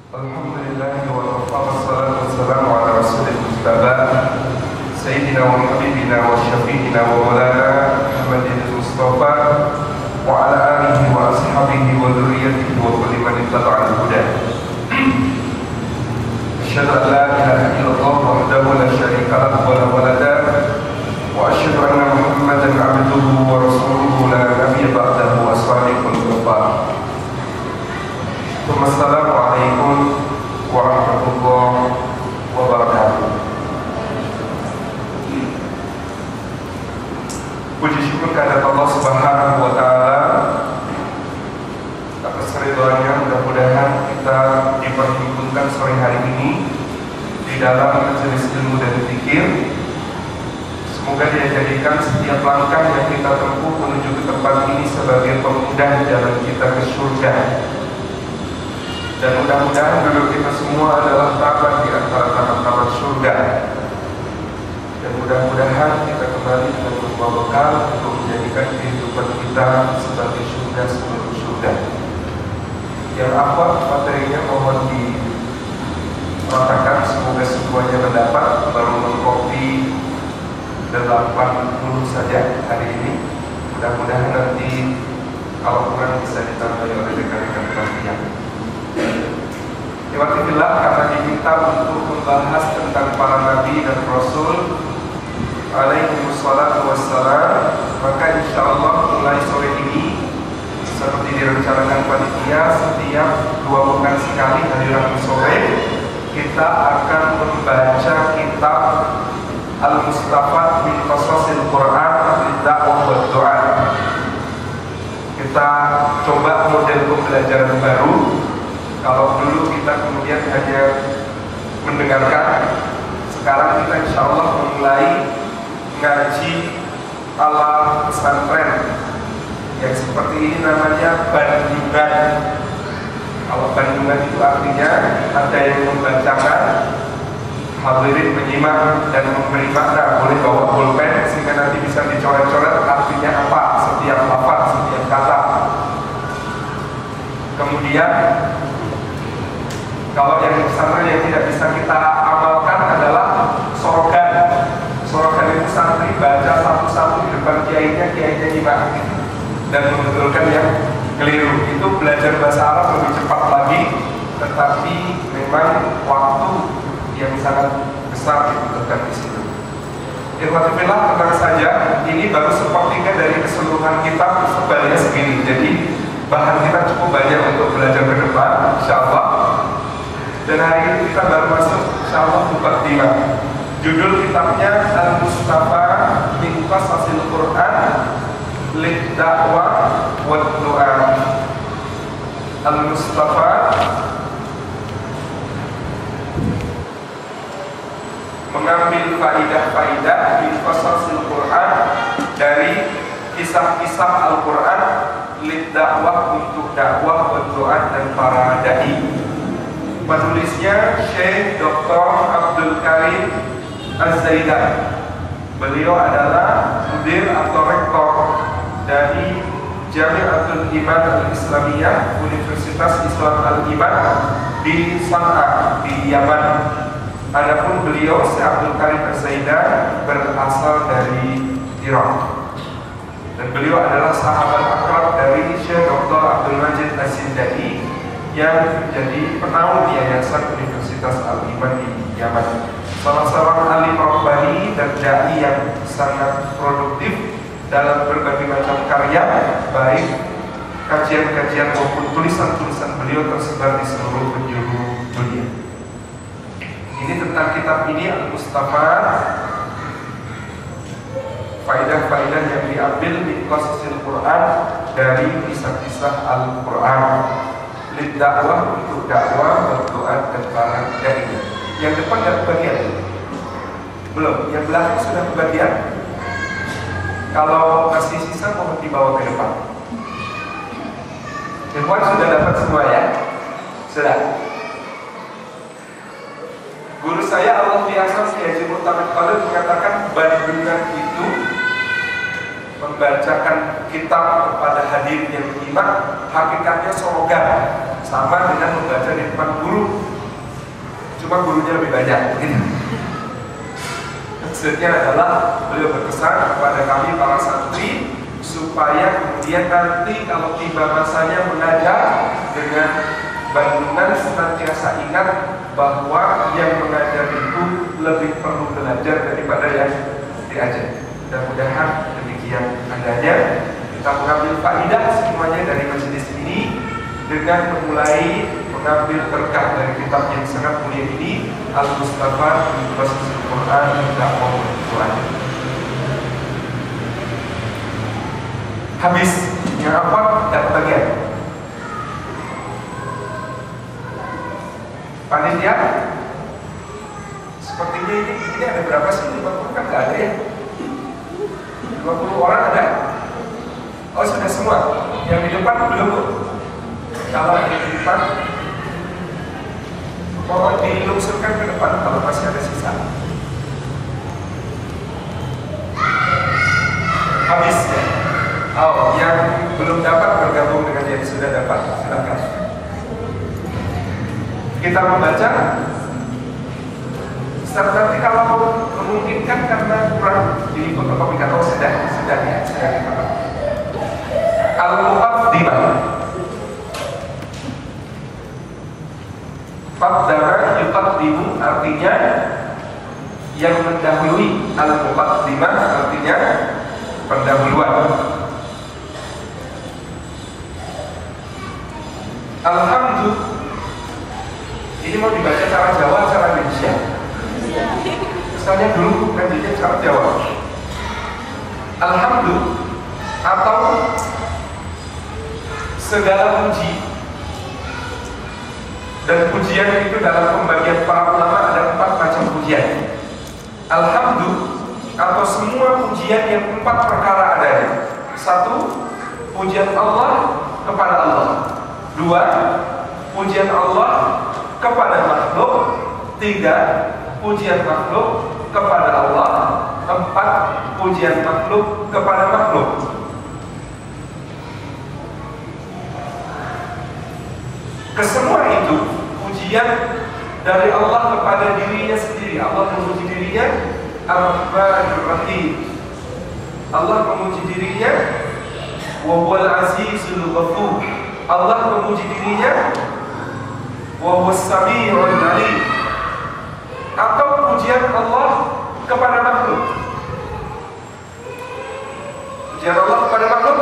Alhamdulillah wa wassalatu wassalamu ala rasulil mujtaba Sayyidina wa habibina wa syafi'ina wa maulana Muhammadin Mustafa wa ala alihi wa ashabihi wa dhurriyyatihi wa kulli man ittaba'a al-huda. Asyhadu an la ilaha illallah wahdahu la syarika lahu wa la walada wa asyhadu anna Muhammadan 'abduhu wa rasuluhu la nabiyya ba'dahu as-sadiqul wafah. Assalamualaikum warahmatullahi wabarakatuh. Puji syukur kehadirat Allah Subhanahu wa taala atas ridhonya. Mudah-mudahan kita diperhimpunkan sore hari ini di dalam majelis ilmu dan zikir. Semoga Dia jadikan setiap langkah yang kita tempuh menuju ke tempat ini sebagai pemudah jalan kita ke surga. Dan mudah-mudahan dulu kita semua adalah taman di antara taman-taman surga. Dan mudah-mudahan kita kembali dengan membawa bekal untuk menjadikan kehidupan kita sebagai surga seluruh surga. Yang apa materinya mohon diratakan, semoga semuanya mendapat. Baru mengkopi 80 saja hari ini. Mudah-mudahan nanti kalau kurang bisa ditambah oleh rekan-rekan kalian. Alhamdulillah, karena diminta untuk membahas tentang para nabi dan rasul alaihimussalatu wassalam, maka insyaallah mulai sore ini seperti direncanakan panitia, setiap 2 pekan sekali hari Rabu sore kita akan membaca kitab Al-Mustafad min Qasasil Quran Lid-Da'wah wa Du'a. Kita coba model pembelajaran baru. Kalau dulu kita kemudian hanya mendengarkan, sekarang kita insya Allah memulai ngaji ala pesantren yang seperti ini, namanya bandungan. Kalau bandungan itu artinya ada yang membacakan, hadirin menyimak dan memberi makna, boleh bawa pulpen sehingga nanti bisa dicoret-coret artinya apa setiap lafaz, setiap kata. Kemudian kalau yang pesantren yang tidak bisa kita amalkan adalah sorogan. Sorogan itu santri baca satu-satu di depan kiainya nyimak dan membetulkan yang keliru. Itu belajar bahasa Arab lebih cepat lagi, tetapi memang waktu yang sangat besar dibutuhkan di situ. Alhamdulillah, tenang saja, ini baru sepertiga dari keseluruhan kitab, sebalnya segini. Jadi bahan kita cukup banyak untuk belajar ke depan, insyaallah. Dan hari ini kita baru masuk insyaallah bab 5. Judul kitabnya Al-Mustafad min Qasasil Quran Lid-Da'wah wa Du'a. Al-Mustafad mengambil faidah-faidah min Qasasil Quran, dari kisah-kisah Al-Quran, Lid-Da'wah, untuk dakwah wa Du'a dan para dai. Penulisnya Syekh Dr. Abdul Karim Az-Zaidan. Beliau adalah mudir atau rektor dari Jami'atul Iman Al-Islamiyah, Universitas Islam Al-Iman di San'a, di Yaman. Adapun beliau Syekh Abdul Karim Az-Zaidan berasal dari Irak. Dan beliau adalah sahabat akrab dari Syekh Dr. Abdul Majid As-Sindai yang menjadi penaung Yayasan Universitas Al-Iman di Yaman. Salah seorang alim rabbani dan dai yang sangat produktif dalam berbagai macam karya, baik kajian-kajian maupun tulisan-tulisan beliau tersebar di seluruh penjuru dunia. Ini tentang kitab ini, Al-Mustafad, faidah-faidah yang diambil min Qasasil Quran, dari kisah-kisah Al-Quran. Lid-Da'wah, untuk dakwah, berdoa dan para dai. Yang depan tidak kebagian? Belum, yang belakang sudah kebagian. Kalau masih sisa mohon dibawa ke depan. Ikhwan sudah dapat semua ya? Sudah. Guru saya Allah biasa Haji Murtamin Khalil mengatakan bandungan itu membacakan kitab kepada hadirin yang menyimak, hakikatnya sorogan. sama dengan membaca di depan guru, cuma gurunya lebih banyak. Maksudnya adalah beliau berpesan kepada kami para santri supaya kemudian nanti kalau tiba masanya mengajar dengan bandungan senantiasa ingat bahwa yang mengajar itu lebih perlu belajar daripada yang diajar. Mudah-mudahan demikian adanya kita mengambil faedah semuanya dari majelis ini dengan memulai mengambil berkah dari kitab yang sangat mulia ini, Al-Mustafa fi Basasil Quran Dakwah Quran. Habis yang apa? Dapat bagian panitia. Sepertinya ini ada berapa sih? 50 kan nggak ada ya? 20 orang ada? Oh sudah semua? Yang di depan belum? Kalau yang di depan mau dilungsurkan ke depan kalau masih ada sisa. Habis ya? Oh, yang belum dapat bergabung dengan yang sudah dapat, silakan. Kita membaca. Nanti kalau memungkinkan karena kurang di fotokopikan, oh sudah ya, sudah dipakai. Al-Muqaddimah. Qaddama yuqaddimu artinya yang mendahului. Al-Muqaddimah artinya pendahuluan. Alhamdulillah. Ini mau dibaca cara Jawa, cara Indonesia. Misalnya dulu ngajinya cara Jawa. Alhamdulillah atau segala puji. Dan pujian itu dalam pembagian para ulama ada 4 macam pujian. Alhamdulillah atau semua pujian yang 4 perkara adanya. 1. Pujian Allah kepada Allah. 2. Pujian Allah kepada makhluk. 3. Pujian makhluk kepada Allah. 4. Pujian makhluk kepada makhluk. Kesemua itu pujian dari Allah kepada dirinya sendiri. Allah memuji dirinya Ar-Rahmanur Rahim. Allah memuji dirinya wa huwal azizul ghafur. Allah memuji dirinya wa huwas samiul alim. Atau pujian Allah kepada makhluk. Pujian Allah kepada makhluk,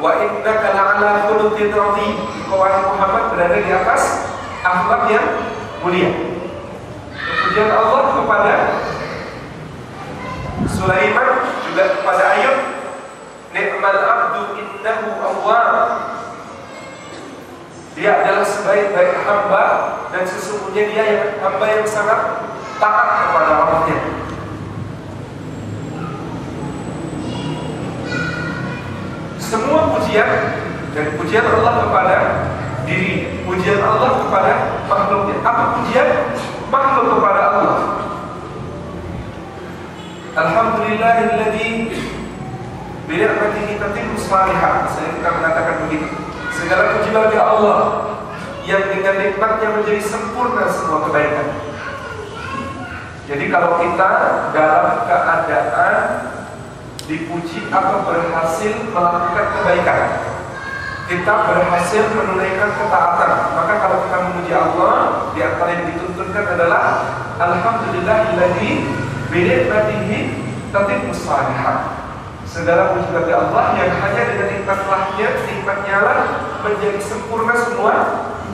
wa innaka la'ala khuluqin 'azim. Wahai Muhammad berada di atas akhlak yang mulia. Pujian Allah kepada Sulaiman, juga kepada Ayub, ni'mal 'abdu innahu awwab. Dia adalah sebaik-baik hamba dan sesungguhnya dia yang hamba yang sangat taat kepada Rabbnya. Semua pujian dan pujian Allah kepada diri, pujian Allah kepada makhluknya, atau pujian makhluk kepada Allah. Alhamdulillahilladzi bi ni'matihi tatimmu shalihat. Saya kita mengatakan begitu. Segala puji bagi Allah yang dengan nikmatnya menjadi sempurna semua kebaikan. Jadi kalau kita dalam keadaan dipuji atau berhasil melakukan kebaikan, kita berhasil menunaikan ketaatan, maka kalau kita memuji Allah, di antara yang dituntunkan adalah alhamdulillahilladzi bi ni'matihi tatimmu shalihat. Segala puji bagi Allah yang hanya dengan nikmatnya lah menjadi sempurna semua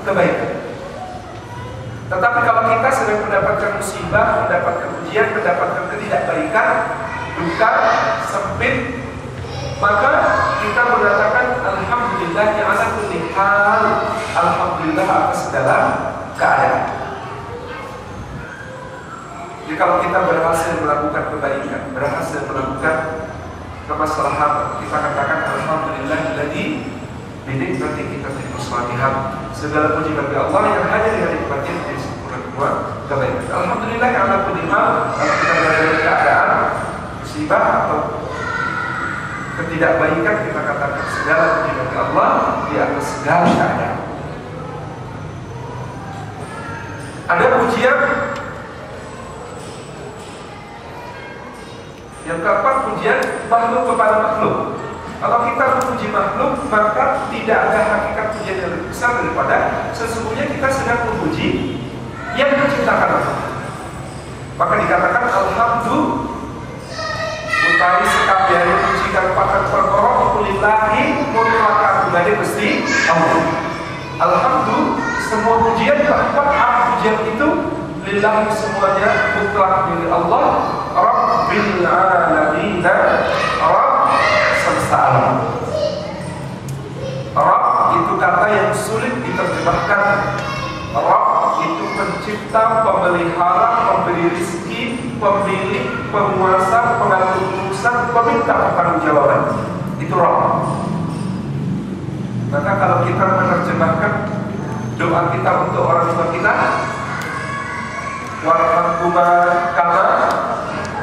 kebaikan. Tetapi kalau kita sedang mendapatkan musibah, mendapatkan ujian, mendapatkan ketidakbaikan, duka, sempit, maka kita mengatakan alhamdulillah ala kulli hal. Alhamdulillah atas segala keadaan. Jadi kalau kita berhasil melakukan kebaikan, berhasil melakukan kemaslahatan, kita katakan alhamdulillahilladzi bi ni'matihi tatimmu shalihat. Segala puji bagi Allah yang hanya dengan nikmatnya menjadi sempurna semua kebaikan. Alhamdulillah ala kulli hal. Kalau kita dalam keadaan musibah atau ketidakbaikan, kita katakan segala puji bagi Allah di atas segala keadaan. pujian. Yang keempat, pujian makhluk kepada makhluk. Kalau kita memuji makhluk, maka tidak ada hakikat pujian yang lebih besar daripada sesungguhnya kita sedang memuji yang menciptakan Allah. Maka dikatakan alhamdulillah utawi sekabehane puji kang pakan perkara iku lillahi mutlaqan gumane Gusti Allah. Alhamdulillah semua pujian keempat pujian itu lillahi semuanya mutlak milik Allah, Rabbil alamin, Rabb semesta alam. Rabb itu kata yang sulit diterjemahkan. Rabb itu pencipta, pemelihara, pemberi rezeki, pemilik, penguasa, pengatur urusan, peminta pertanggungjawaban. Itu Rabb. Maka kalau kita menerjemahkan doa kita untuk orang tua kita, warahmatuhuma kama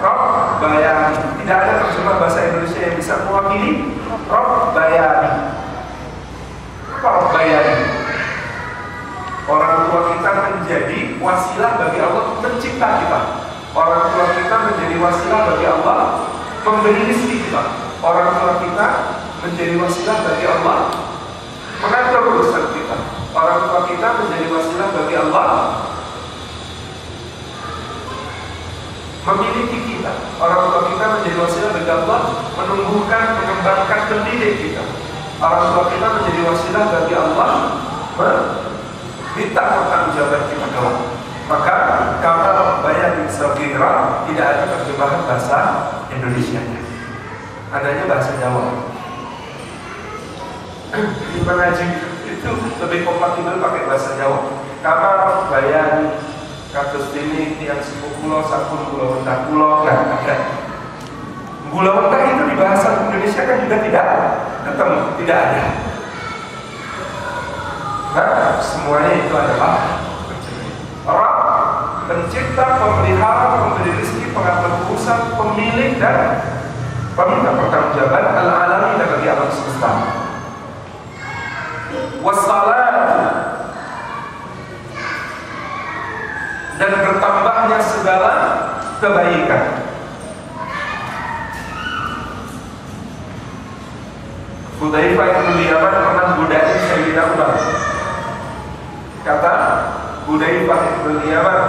Rabb bayani. Tidak ada terjemah bahasa Indonesia yang bisa mewakili Rabb bayani. Rabb bayani. Orang tua kita menjadi wasilah bagi Allah mencipta kita. Orang tua kita menjadi wasilah bagi Allah memberi rezeki kita. Orang tua kita menjadi wasilah bagi Allah mengatur urusan kita. Orang tua kita menjadi wasilah bagi Allah memiliki kita. Orang tua kita menjadi wasilah bagi Allah menumbuhkan, mengembangkan, mendidik kita. Orang tua kita menjadi wasilah bagi Allah minta pertanggungjawaban kita kelak. Maka kalau bayar sabira tidak ada terjemahan bahasa Indonesia, adanya bahasa Jawa. Di mengaji itu lebih kompatibel pakai bahasa Jawa. Kamar bayar kados ini tiang sepuh pulau, sakun pulau rendah pulau, nggak ada. Pulau rendah itu di bahasa Indonesia kan juga tidak ketemu, tidak ada. Nah, semuanya itu adalah Rabb, pencipta, pemelihara, pemberi rezeki, pengatur urusan, pemilik dan peminta pertanggungjawaban al-alami dan bagi alam semesta. Wassalat dan bertambahnya segala kebaikan. Hudzaifah bin Yaman pernah godain Sayyidina Umar. Kata Hudzaifah bin Yaman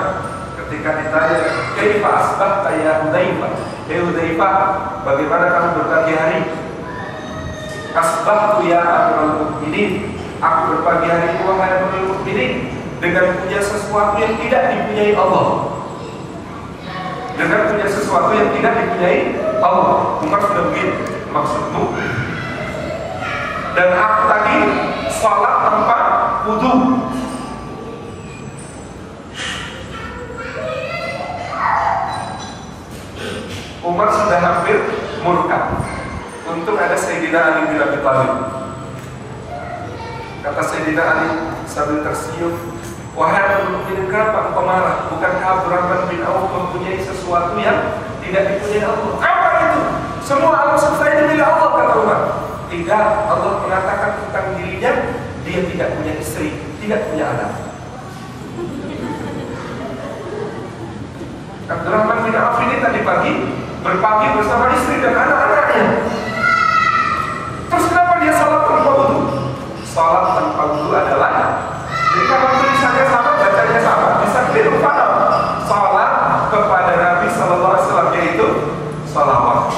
ketika ditanya, "Kaifa asbahta ya Hudzaifah?" Hudzaifah, bagaimana kamu berpagi hari? Asbahtu ya Amirul Mukminin, aku berpagi hari wahai Amirul Mukminin dengan punya sesuatu yang tidak dipunyai Allah. Dengan punya sesuatu yang tidak dipunyai Allah. Umar sudah begini, maksudmu? Dan aku tadi sholat tanpa wudu. Umar sudah hampir murka. Untung ada Sayyidina Ali bin Abi Thalib. Kata Sayyidina Ali sambil tersenyum, "Wahai Amirul Mukminin, kenapa engkau marah? Bukankah Abdurrahman bin Auf mempunyai sesuatu yang tidak dipunyai Allah?" "Apa itu? Semua alam semesta ini milik Allah," kata Umar. "Tidak, Allah mengatakan tentang dirinya, dia tidak punya istri, tidak punya anak." Abdurrahman bin Auf ini tadi pagi berpagi bersama istri dan anak-anaknya. Terus kenapa dia salat tanpa wudu? Salat tanpa wudu adalah, jadi kalau tulisannya sama, bacanya sama, bisa keliru paham. Salat kepada Nabi Sallallahu Alaihi Wasallam yaitu salawat.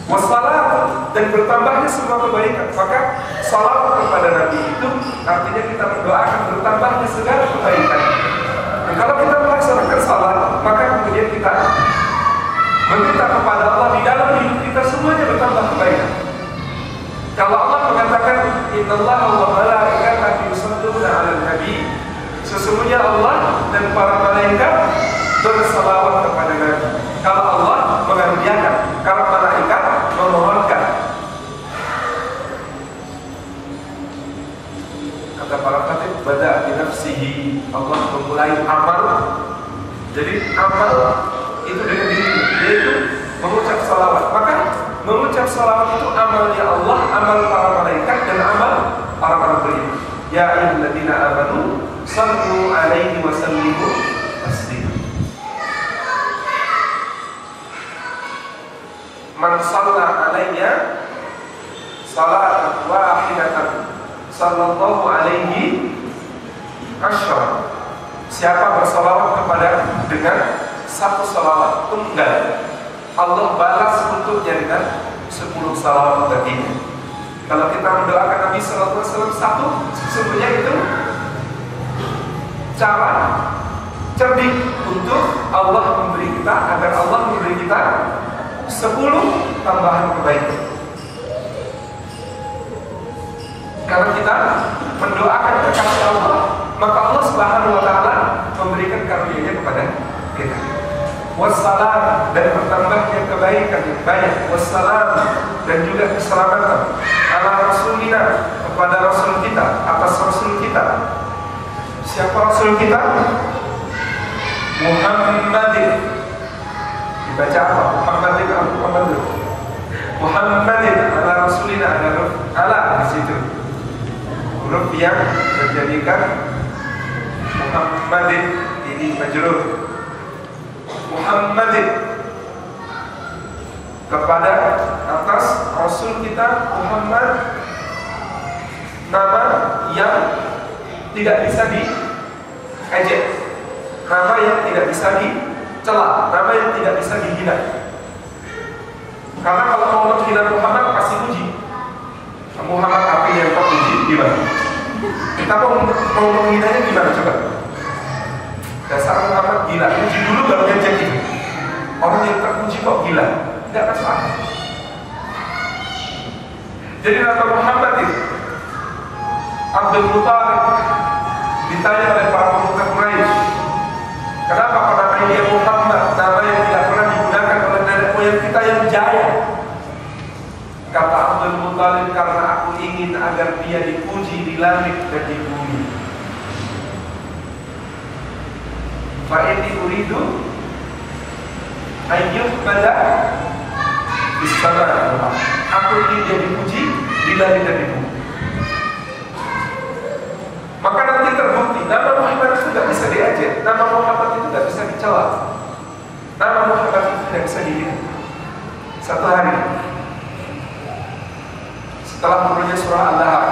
Wassalat dan bertambahnya semua kebaikan. Maka salat kepada Nabi itu artinya kita mendoakan bertambahnya segala kebaikan. Dan kalau kita melaksanakan salat, maka kemudian kita meminta kepada Allah di dalam hidup kita semuanya bertambah kebaikan. Kalau Allah mengatakan innallaha wa malaikatahu yusholluna 'alan nabi, sesungguhnya Allah dan para malaikat bersalawat kepada Nabi. Kalau Allah mengaruniakan, kalau malaikat memohonkan. Kata para khatib, bada bi nafsihi, Allah memulai amal. Jadi amal itu dengan diri, yaitu mengucap salawat. Maka mengucap salawat itu amalnya Allah, amal para malaikat dan amal para beriman. Ya ayyuhalladzina amanu sallu alaihi wa sallimu taslima. Man shalla alayya salatan wahidatan sallallahu alaihi asyara. Siapa bersalawat kepada dengan satu salawat tunggal, Allah balas untuknya dengan 10 salawat baginya. Kalau kita mendoakan Nabi sallallahu alaihi wasallam satu, sesungguhnya itu cara cerdik untuk Allah memberi kita, agar Allah memberi kita 10 tambahan kebaikan. Kalau kita mendoakan kekasih Allah, maka Allah Subhanahu wa taala memberikan karunia-Nya kepada kita. Wassalam, dan bertambahnya kebaikan yang banyak. Wassalam, dan juga keselamatan ala rasulina, kepada rasul kita, atas rasul kita. Siapa rasul kita? Muhammadin. Dibaca apa? Muhammadin atau Muhammadin? Muhammadin ala rasulina, ada huruf ala di situ, huruf yang menjadikan Muhammadin ini majrur. Muhammadin, kepada atas rasul kita Muhammad, nama yang tidak bisa diejek, nama yang tidak bisa dicela, nama yang tidak bisa dihina. Karena kalau mau menghina Muhammad pasti puji. Muhammad apa yang kau puji gimana? Kita mau menghinanya gimana coba? Dasar Muhammad gila, puji dulu baru ngejek itu. Orang yang terpuji kok gila? Tidak masuk akal. Jadi nama Muhammad itu Abdul Muttalib ditanya oleh para pemuka Quraisy, kenapa kau namanya dia Muhammad, nama yang tidak pernah digunakan oleh nenek moyang kita yang jaya? Kata Abdul Muttalib, karena aku ingin agar dia dipuji di langit dan di bumi. Fa'ini uridu ayyuh pada istana. Aku ingin dia dipuji di langit dan di bumi. Maka nanti terbukti nama Muhammad itu tidak bisa diajak, nama Muhammad itu tidak bisa dicela, nama Muhammad itu tidak bisa dihina. Satu hari setelah turunnya surah Al-Lahab,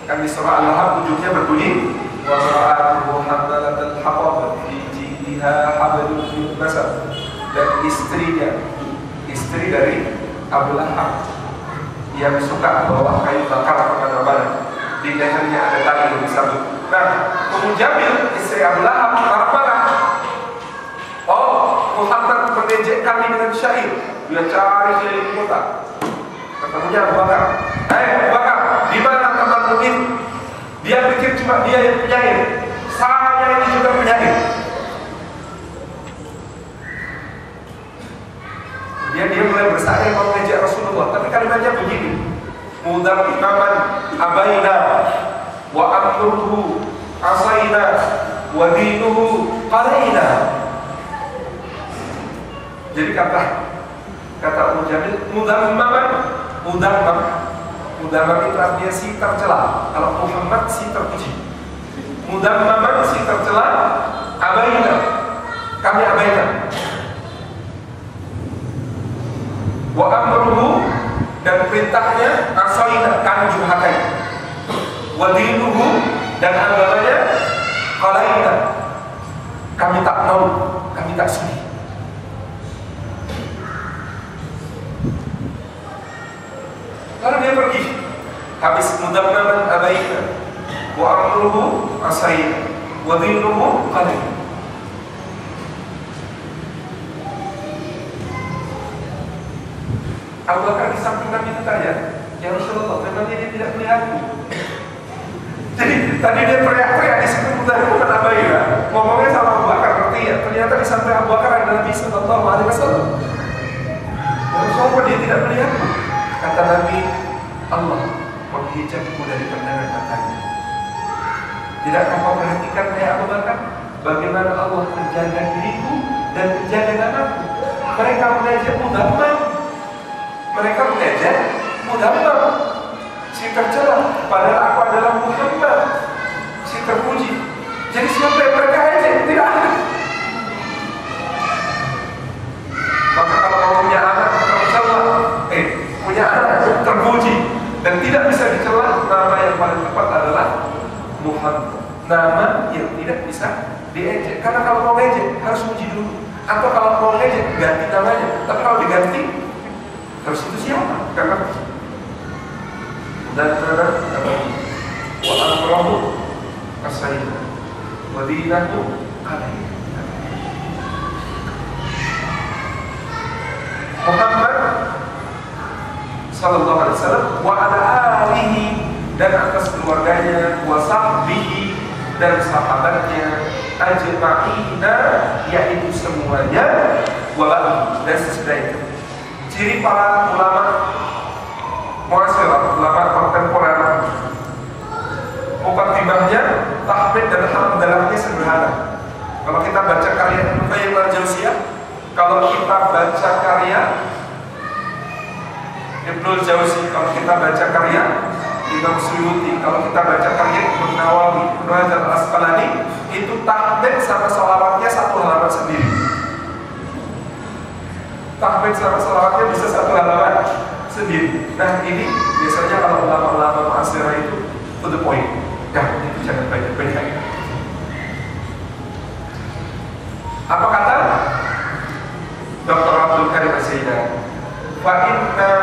kan di surah Al-Lahab ujungnya berbunyi wa ra'atuhu hamalatal hatab fi jidha hablum min masad, dan istrinya, istri dari Abu Lahab yang suka bawa kayu bakar kemana-mana, di lehernya ada tali yang disambut. Nah, Ummu Jamil, istri Abu Lahab, marah-marah. Oh, Muhammad mengejek kami dengan syair. Dia cari keliling kota, ketemunya Abu Bakar. Abu Bakar, di mana temanmu ini? Dia pikir cuma dia yang penyair. Saya ini juga penyair. Dia mulai bersaing mau mengejek Rasulullah, tapi kalimatnya begini: mudammaman abaina wa amruhu asaina wa dinuhu qalaina. Jadi kata Ummu Jamil, mudammaman, mudammam itu artinya si tercela. Kalau Muhammad si terpuji. Mudammaman si tercela, abaina, kami abaikan. Wa amruhu, dan perintahnya asaina, kami durhakai. Wa dinuhu, dan agamanya qalaina, kami tak mau, kami tak sudi. Lalu dia pergi. Habis mudammaman abaina wa amruhu asaina wa dinuhu qalaina. Abu Bakar di samping Nabi ditanya, ya Rasulullah, memangnya dia tidak melihatku? Jadi tadi dia teriak-teriak di situ mudammaman abaina, ngomongnya sama Abu Bakar, ngerti ya? Ternyata di samping Abu Bakar ada Nabi sallallahu alaihi wasallam. Ya Rasulullah, dia tidak melihatku. Kata Nabi, Allah menghijabku dari pandangan matanya. Tidakkah kau perhatikan, hai Abu Bakar, bagaimana Allah menjaga diriku dan menjaga namaku? Mereka mengejek mudamman, mereka mengejek mudamman, si tercela, padahal aku adalah Muhammad, si terpuji. Jadi siapa yang mereka ejek? Tidak ada. Maka kalau mau punya anak tercela, punya anak terpuji dan tidak bisa dicela, nama yang paling tepat adalah Muhammad. Nama yang tidak bisa diejek. Karena kalau mau ngejek harus puji dulu. Atau kalau mau ngejek ganti namanya. Tapi kalau diganti harus itu siapa? Karena dan wa amrahu as-sayyid wa dinahu alaihi. Muhammad sallallahu alaihi wasallam wa ala alihi, dan atas keluarganya, wa sahbihi, dan sahabatnya, ajma'ina, yaitu semuanya, wala, dan sesudah itu. Ciri para ulama muasirah, ulama kontemporer, mukaddimahnya, tahmid dan hamdalahnya sederhana. Kalau kita baca karya Ibnu Qayyim al-Jauziyah, kalau kita baca karya Ibnu Jauzi, kalau kita baca karya Imam Suyuti, kalau kita baca karya Ibnu Nawawi, Ibnu Hajar al-Asqalani, itu tahmid sama sholawatnya satu halaman sendiri. Tahmid sama sholawatnya bisa satu halaman sendiri. Nah ini biasanya kalau ulama-ulama muasirah itu to the point. Ya, itu jangan banyak-banyak. Apa kata Dr. Abdul Karim As-Saidan? Fa inna,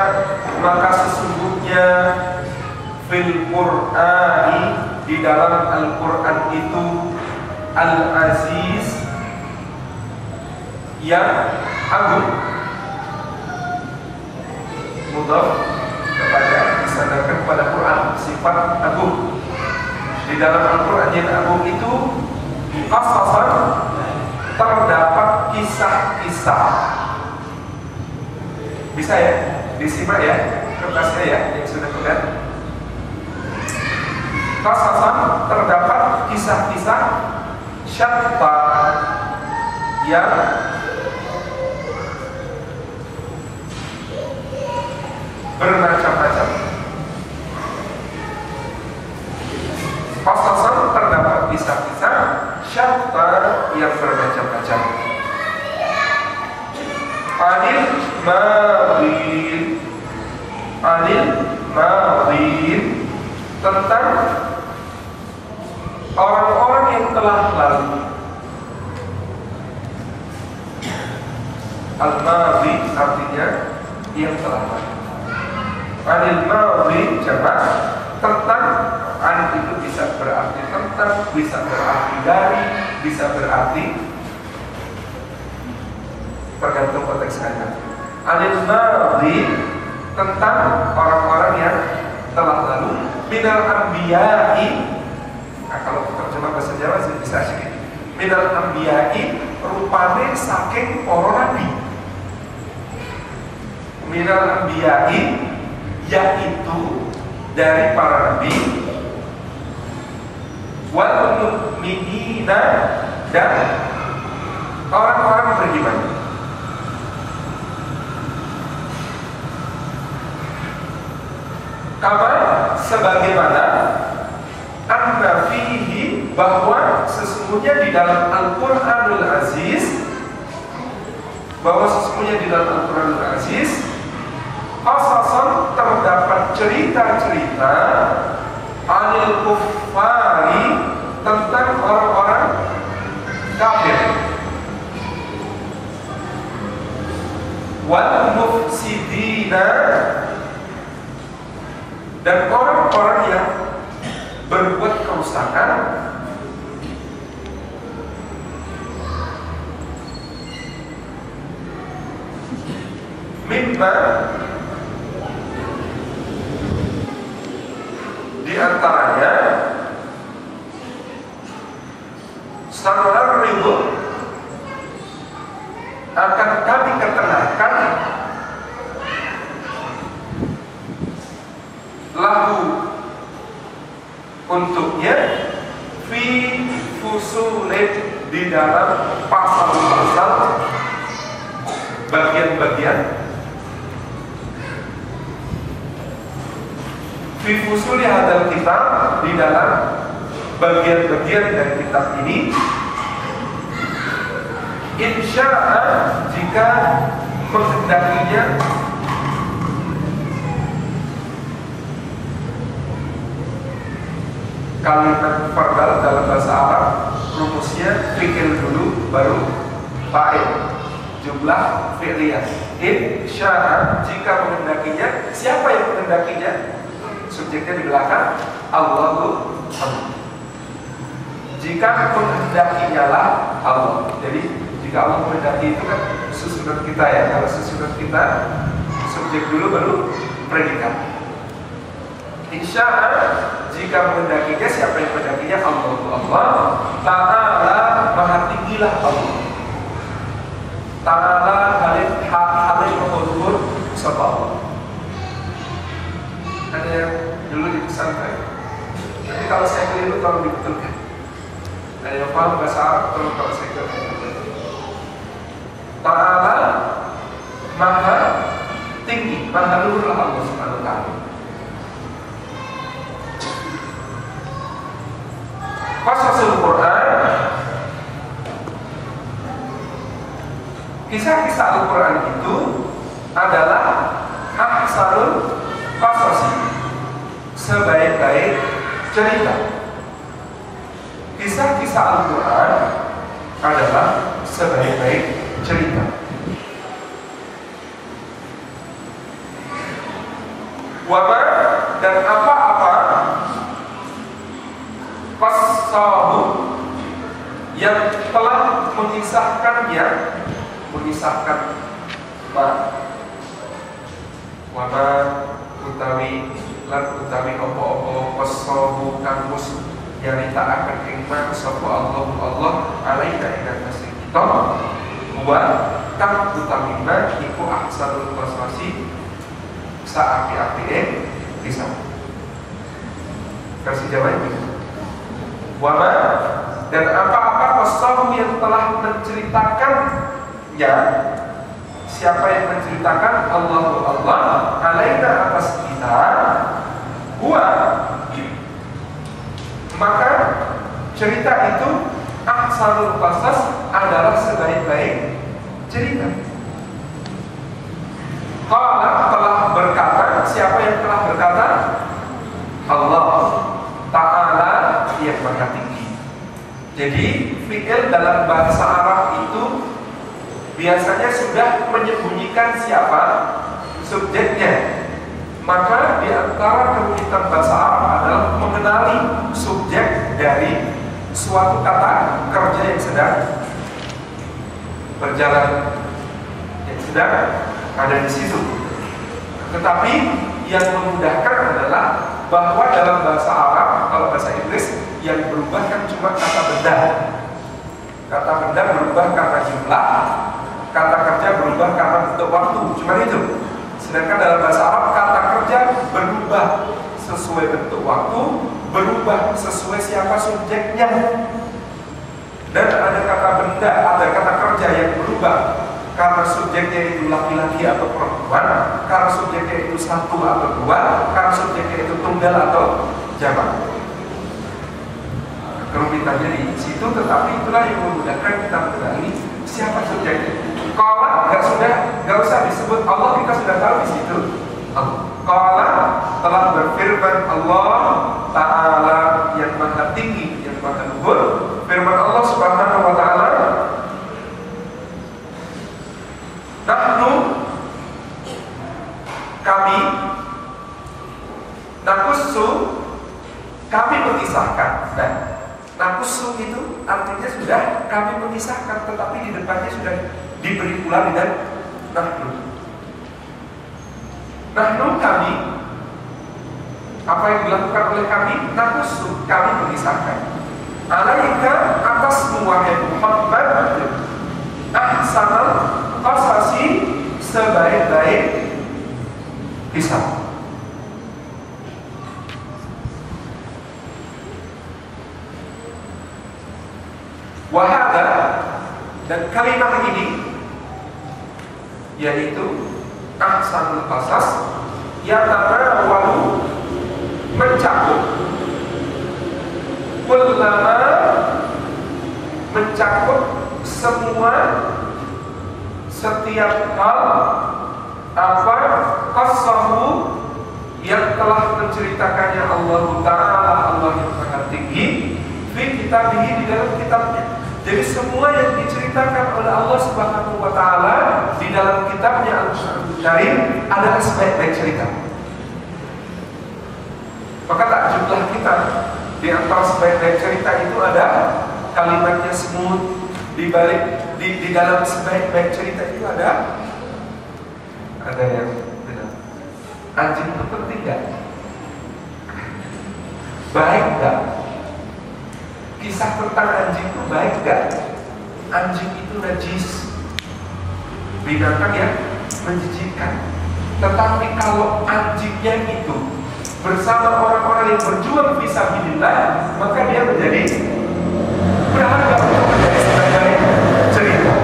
maka sesungguhnya fil Qur'ani, di dalam Al-Qur'an itu, Al-Aziz, yang agung, mudhaf kepada, disandarkan kepada Quran, sifat agung. Di dalam Al-Quran yang agung itu qasasan, terdapat kisah-kisah. Bisa ya disimak ya kertasnya ya yang sudah pegang. Qasasan, terdapat kisah-kisah, syatta, yang bermacam-macam. Qasasan, terdapat kisah-kisah, syatta, yang bermacam-macam. Anil madin, tentang orang-orang yang telah lalu. Al-madhi artinya yang telah lalu. Anil madhi jamak, tentang. An itu bisa berarti tentang, bisa berarti dari, bisa berarti tergantung konteks ayat. Anil madhi, tentang orang-orang yang telah lalu. Minal anbiya'i, nah kalau terjemah bahasa Jawa bisa sedikit. Minal anbiya'i, rupane saking para nabi. Minal anbiya'i, yaitu dari para nabi. Wal mu'minina, dan orang-orang beriman. Kama, sebagaimana, anna fihi, bahwa sesungguhnya di dalam Al-Qur'anul Aziz, bahwa sesungguhnya di dalam Al-Qur'anul Aziz, qasasan, terdapat cerita-cerita, anil kuffari, tentang orang-orang kafir, wal mufsidina, dan orang-orang yang berbuat kerusakan, mimma, di antaranya, sanar ridho, akan kami ketenangkan, lahu, untuknya, fi fusulit, di dalam pasal-pasal, bagian-bagian, fi fusuli hadal kitab, di dalam bagian-bagian dari kitab ini, insya'a jika menghendakinya, kalimat fardal dalam bahasa Arab rumusnya fi'il dulu baru fa'il, jumlah fi'liyah. Insya'a jika menghendakinya, siapa yang menghendakinya? Subjeknya di belakang, Allahu Akbar. Jika menghendakinya lah Allah. Jadi jika Allah menghendaki itu kan susunan kita ya. Kalau susunan kita subjek dulu baru predikat. Insya'a jika menghendakinya, siapa yang menghendakinya? Allahu Allah. Ta'ala maha tinggilah Allah. Ta'ala halim menghulur sapa Allah. Ada yang dulu di pesantren. Nanti kalau saya keliru tolong dibetulkan. Ada yang paham bahasa Arab tolong kalau saya keliru. Ta'ala maha tinggi, maha luhur Allah Subhanahu wa ta'ala. Qasasul Quran, kisah-kisah Al-Quran itu adalah ahsanul qasasi, sebaik-baik cerita. Kisah-kisah Al-Quran adalah sebaik-baik cerita. Wama dan apa-apa qasahu yang telah mengisahkannya, mengisahkan wama utawi lan utawi opo-opo qasahu kamus yang ditaakan iman sapa Allah alaika ing atase kita wa kang utawi ma iku ahsanul qasasi saapi-apike bisa. Versi Jawa ini wama dan apa-apa qasahu yang telah menceritakannya, siapa yang menceritakan? Allah alaika atas kita, huwa maka cerita itu ahsanul qasas adalah sebaik-baik cerita. Qala telah berkata, siapa yang telah berkata? Allah Ta'ala yang maha tinggi. Jadi fi'il dalam bahasa Arab itu biasanya sudah menyembunyikan siapa subjeknya. Maka di antara keunikan bahasa Arab adalah mengenali subjek dari suatu kata kerja yang sedang berjalan, yang sedang ada di situ. Tetapi yang memudahkan adalah bahwa dalam bahasa Arab, kalau bahasa Inggris yang berubah kan cuma kata benda. Kata benda berubah karena jumlah, kata kerja berubah karena bentuk waktu, cuma itu. Sedangkan dalam bahasa Arab kata kerja berubah sesuai bentuk waktu, berubah sesuai siapa subjeknya. Dan ada kata benda, ada kata kerja yang berubah karena subjeknya itu laki-laki atau perempuan, karena subjeknya itu satu atau dua, karena subjeknya itu tunggal atau jamak. Kerumitannya di situ, tetapi itulah yang memudahkan kita mengenali siapa subjeknya. Kalau nggak usah disebut Allah, kita sudah tahu di situ. Qala telah berfirman Allah Ta'ala yang maha tinggi, yang maha luhur. Firman Allah Subhanahu wa ta'ala, nahnu kami, nakussu kami mengisahkan. Nah, nakussu itu artinya sudah kami mengisahkan, tetapi di depannya sudah diberi pula dengan nahnu. Nahnu kami, apa yang dilakukan oleh kami? Nakussu kami mengisahkan. Alaika atasmu wahai Muhammad ahsanal qasasi sebaik-baik kisah. Wahada dan kalimat ini yaitu ahsanul qasas yang walu mencakup Kullama mencakup semua setiap hal apa qassahu yang telah menceritakannya Allah Ta'ala, Allah yang sangat tinggi, fi kitabih, di dalam kitabnya. Jadi semua yang diceritakan oleh Allah Subhanahu wa Ta'ala di dalam kitabnya Al-Qur'an Karim adalah sebaik-baik cerita. Maka takjublah kita, di antara sebaik-baik cerita itu ada kalimatnya smooth, di balik di dalam sebaik-baik cerita itu ada yang benar. Anjing itu penting gak? Baik gak? Kisah tentang anjing itu baik gak? Anjing itu najis, binatang yang menjijikkan. Tetapi kalau anjingnya itu bersama orang-orang yang berjuang fisabilillah, maka dia menjadi berharga untuk menjadi sebagai cerita.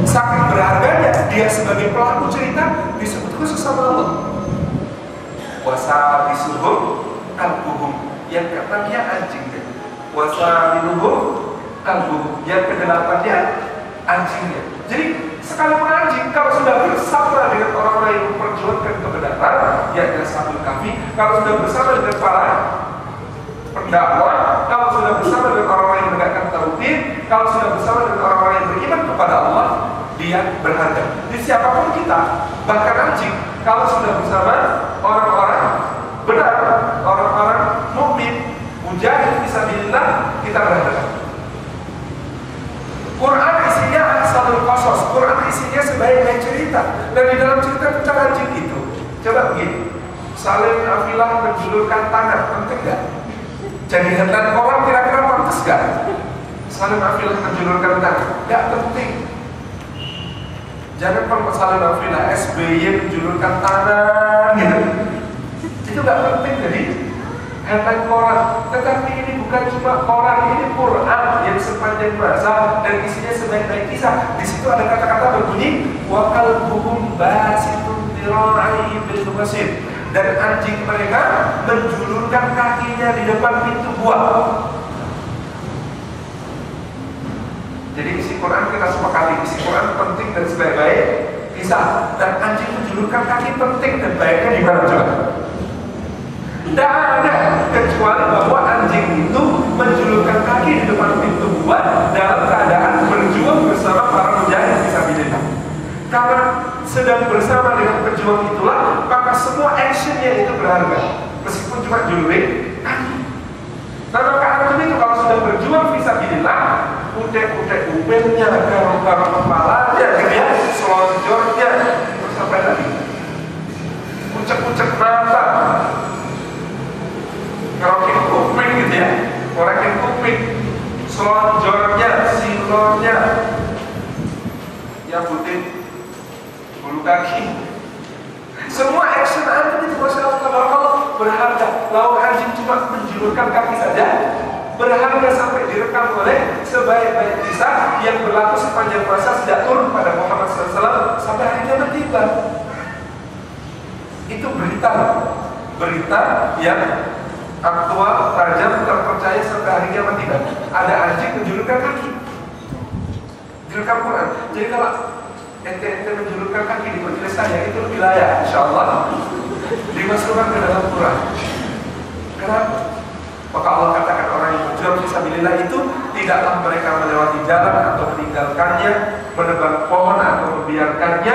Saking berharganya dia sebagai pelaku cerita disebut khusus sama Allah. Wasabisuhum kalbuhum, yang keempatnya anjingnya. Wasabinuhum kalbuhum, yang kedelapannya anjingnya. Jadi sekalipun anjing kalau sudah bersama dengan orang-orang yang memperjuangkan kebenaran, yakni Ashabul Kahfi, kalau sudah bersama dengan para pendakwah, kalau sudah bersama dengan orang-orang yang menegakkan tauhid, kalau sudah bersama dengan orang-orang yang beriman kepada Allah, dia berharga. Di siapapun kita, bahkan anjing, kalau sudah bersama orang-orang benar, orang-orang mukmin, mujahid fisabilillah, kita berharga. Quran isinya ahsanul qasas, Quran isinya sebaik-baik cerita. Dan di dalam cerita tentang anjing itu, coba begini, Salim Afilah menjulurkan tangan, penting gak? Jadi headline kolam kira-kira pantas gak? Salim Afilah menjulurkan tangan, gak penting. Jangan kalau Salim Afilah SBY menjulurkan tangan gitu, itu gak penting jadi headline koran. Tetapi ini bukan cuma koran, ini Quran yang sepanjang bahasa dan isinya sebaik-baik kisah. Di situ ada kata-kata berbunyi wa qalbuhum basitun dhira'i bil wasit, dan anjing mereka menjulurkan kakinya di depan pintu gua. Jadi isi Quran kita sepakati, isi Quran penting dan sebaik-baik kisah, dan anjing menjulurkan kaki penting dan baiknya di mana coba? Tidak ada kecuali bahwa anjing itu menjulurkan kaki di depan pintu gua dalam keadaan berjuang bersama para mujahid fisabilillah. Karena sedang bersama dengan pejuang itulah, maka semua actionnya itu berharga, meskipun cuma julurin kaki. Nah, maka antum itu kalau sudah berjuang fisabilillah, utek-utek ubelnya, garuk-garuk kepalanya, ya, selonjornya, terus sampai lagi, ucek-ucek mata, kerokin kuping gitu ya, korekin kuping, selonjornya, silonnya, nyabutin bulu kaki. Semua action antum itu Masya Allah berharga. Lalu anjing cuma menjulurkan kaki saja berharga sampai direkam oleh sebaik-baik kisah yang berlaku sepanjang masa sejak turun pada Muhammad SAW sampai hari kiamat tiba. Itu berita yang aktual, tajam, terpercaya sampai hari kiamat tiba. Ada anjing menjulurkan kaki direkam Quran. Jadi kalau ente menjulurkan kaki di majelis saya, itu lebih layak insyaallah dimasukkan ke dalam Quran. Kenapa? Maka Allah katakan orang yang berjuang fisabilillah itu tidaklah mereka melewati jalan atau meninggalkannya, menebang pohon atau membiarkannya,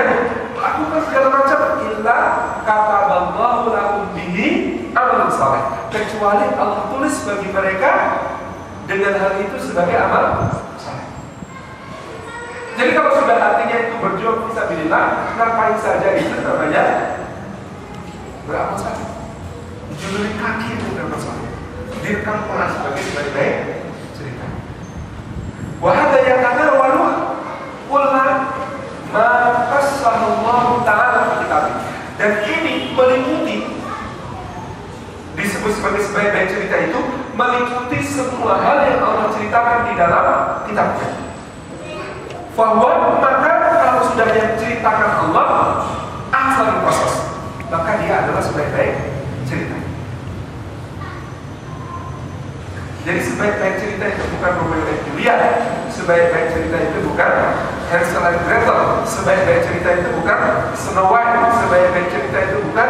lakukan segala macam illa kataballahu lahum bihi amalan saleh, kecuali Allah tulis bagi mereka dengan hal itu sebagai amal saleh. Jadi kalau sudah hatinya itu berjuang fisabilillah, ngapain saja itu namanya beramal saleh. Juluri kaki itu beramal saleh. Direkam Quran sebagai sebaik-baik cerita. Wahada yang kata walu kulna ma qassallahu ta'ala fi kitab. Dan ini meliputi, disebut sebagai sebaik-baik cerita itu meliputi semua hal yang Allah ceritakan di dalam kitabnya. Bahwa maka kalau sudah yang ceritakan Allah ahsanul qasas, maka dia adalah sebaik-baik cerita. Jadi sebaik-baik cerita itu bukan Romeo and Juliet, sebaik-baik cerita itu bukan Hansel and Gretel, sebaik-baik cerita itu bukan Snow White, sebaik-baik cerita itu bukan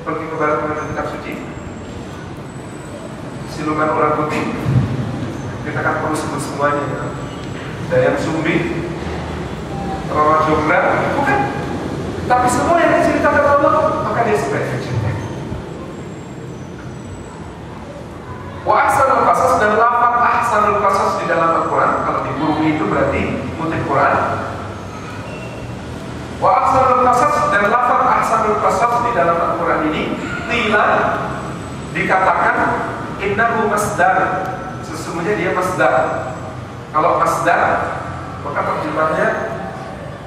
pergi ke barat menuju kitab suci, siluman ular putih. Kita kan perlu sebut semuanya. Dayang Sumbi, Roro Jonggrang, bukan. Tapi semua yang diceritakan Allah, maka dia sebaik cerita. Wa ahsanul qasas, dan lafaz ahsanul qasas di dalam Al-Quran, kalau di burung itu berarti kutip Quran. Wa ahsanul qasas, dan lafaz ahsanul qasas di dalam Al-Quran ini qila, dikatakan innahu masdar, sesungguhnya dia masdar. Kalau masdar maka terjemahnya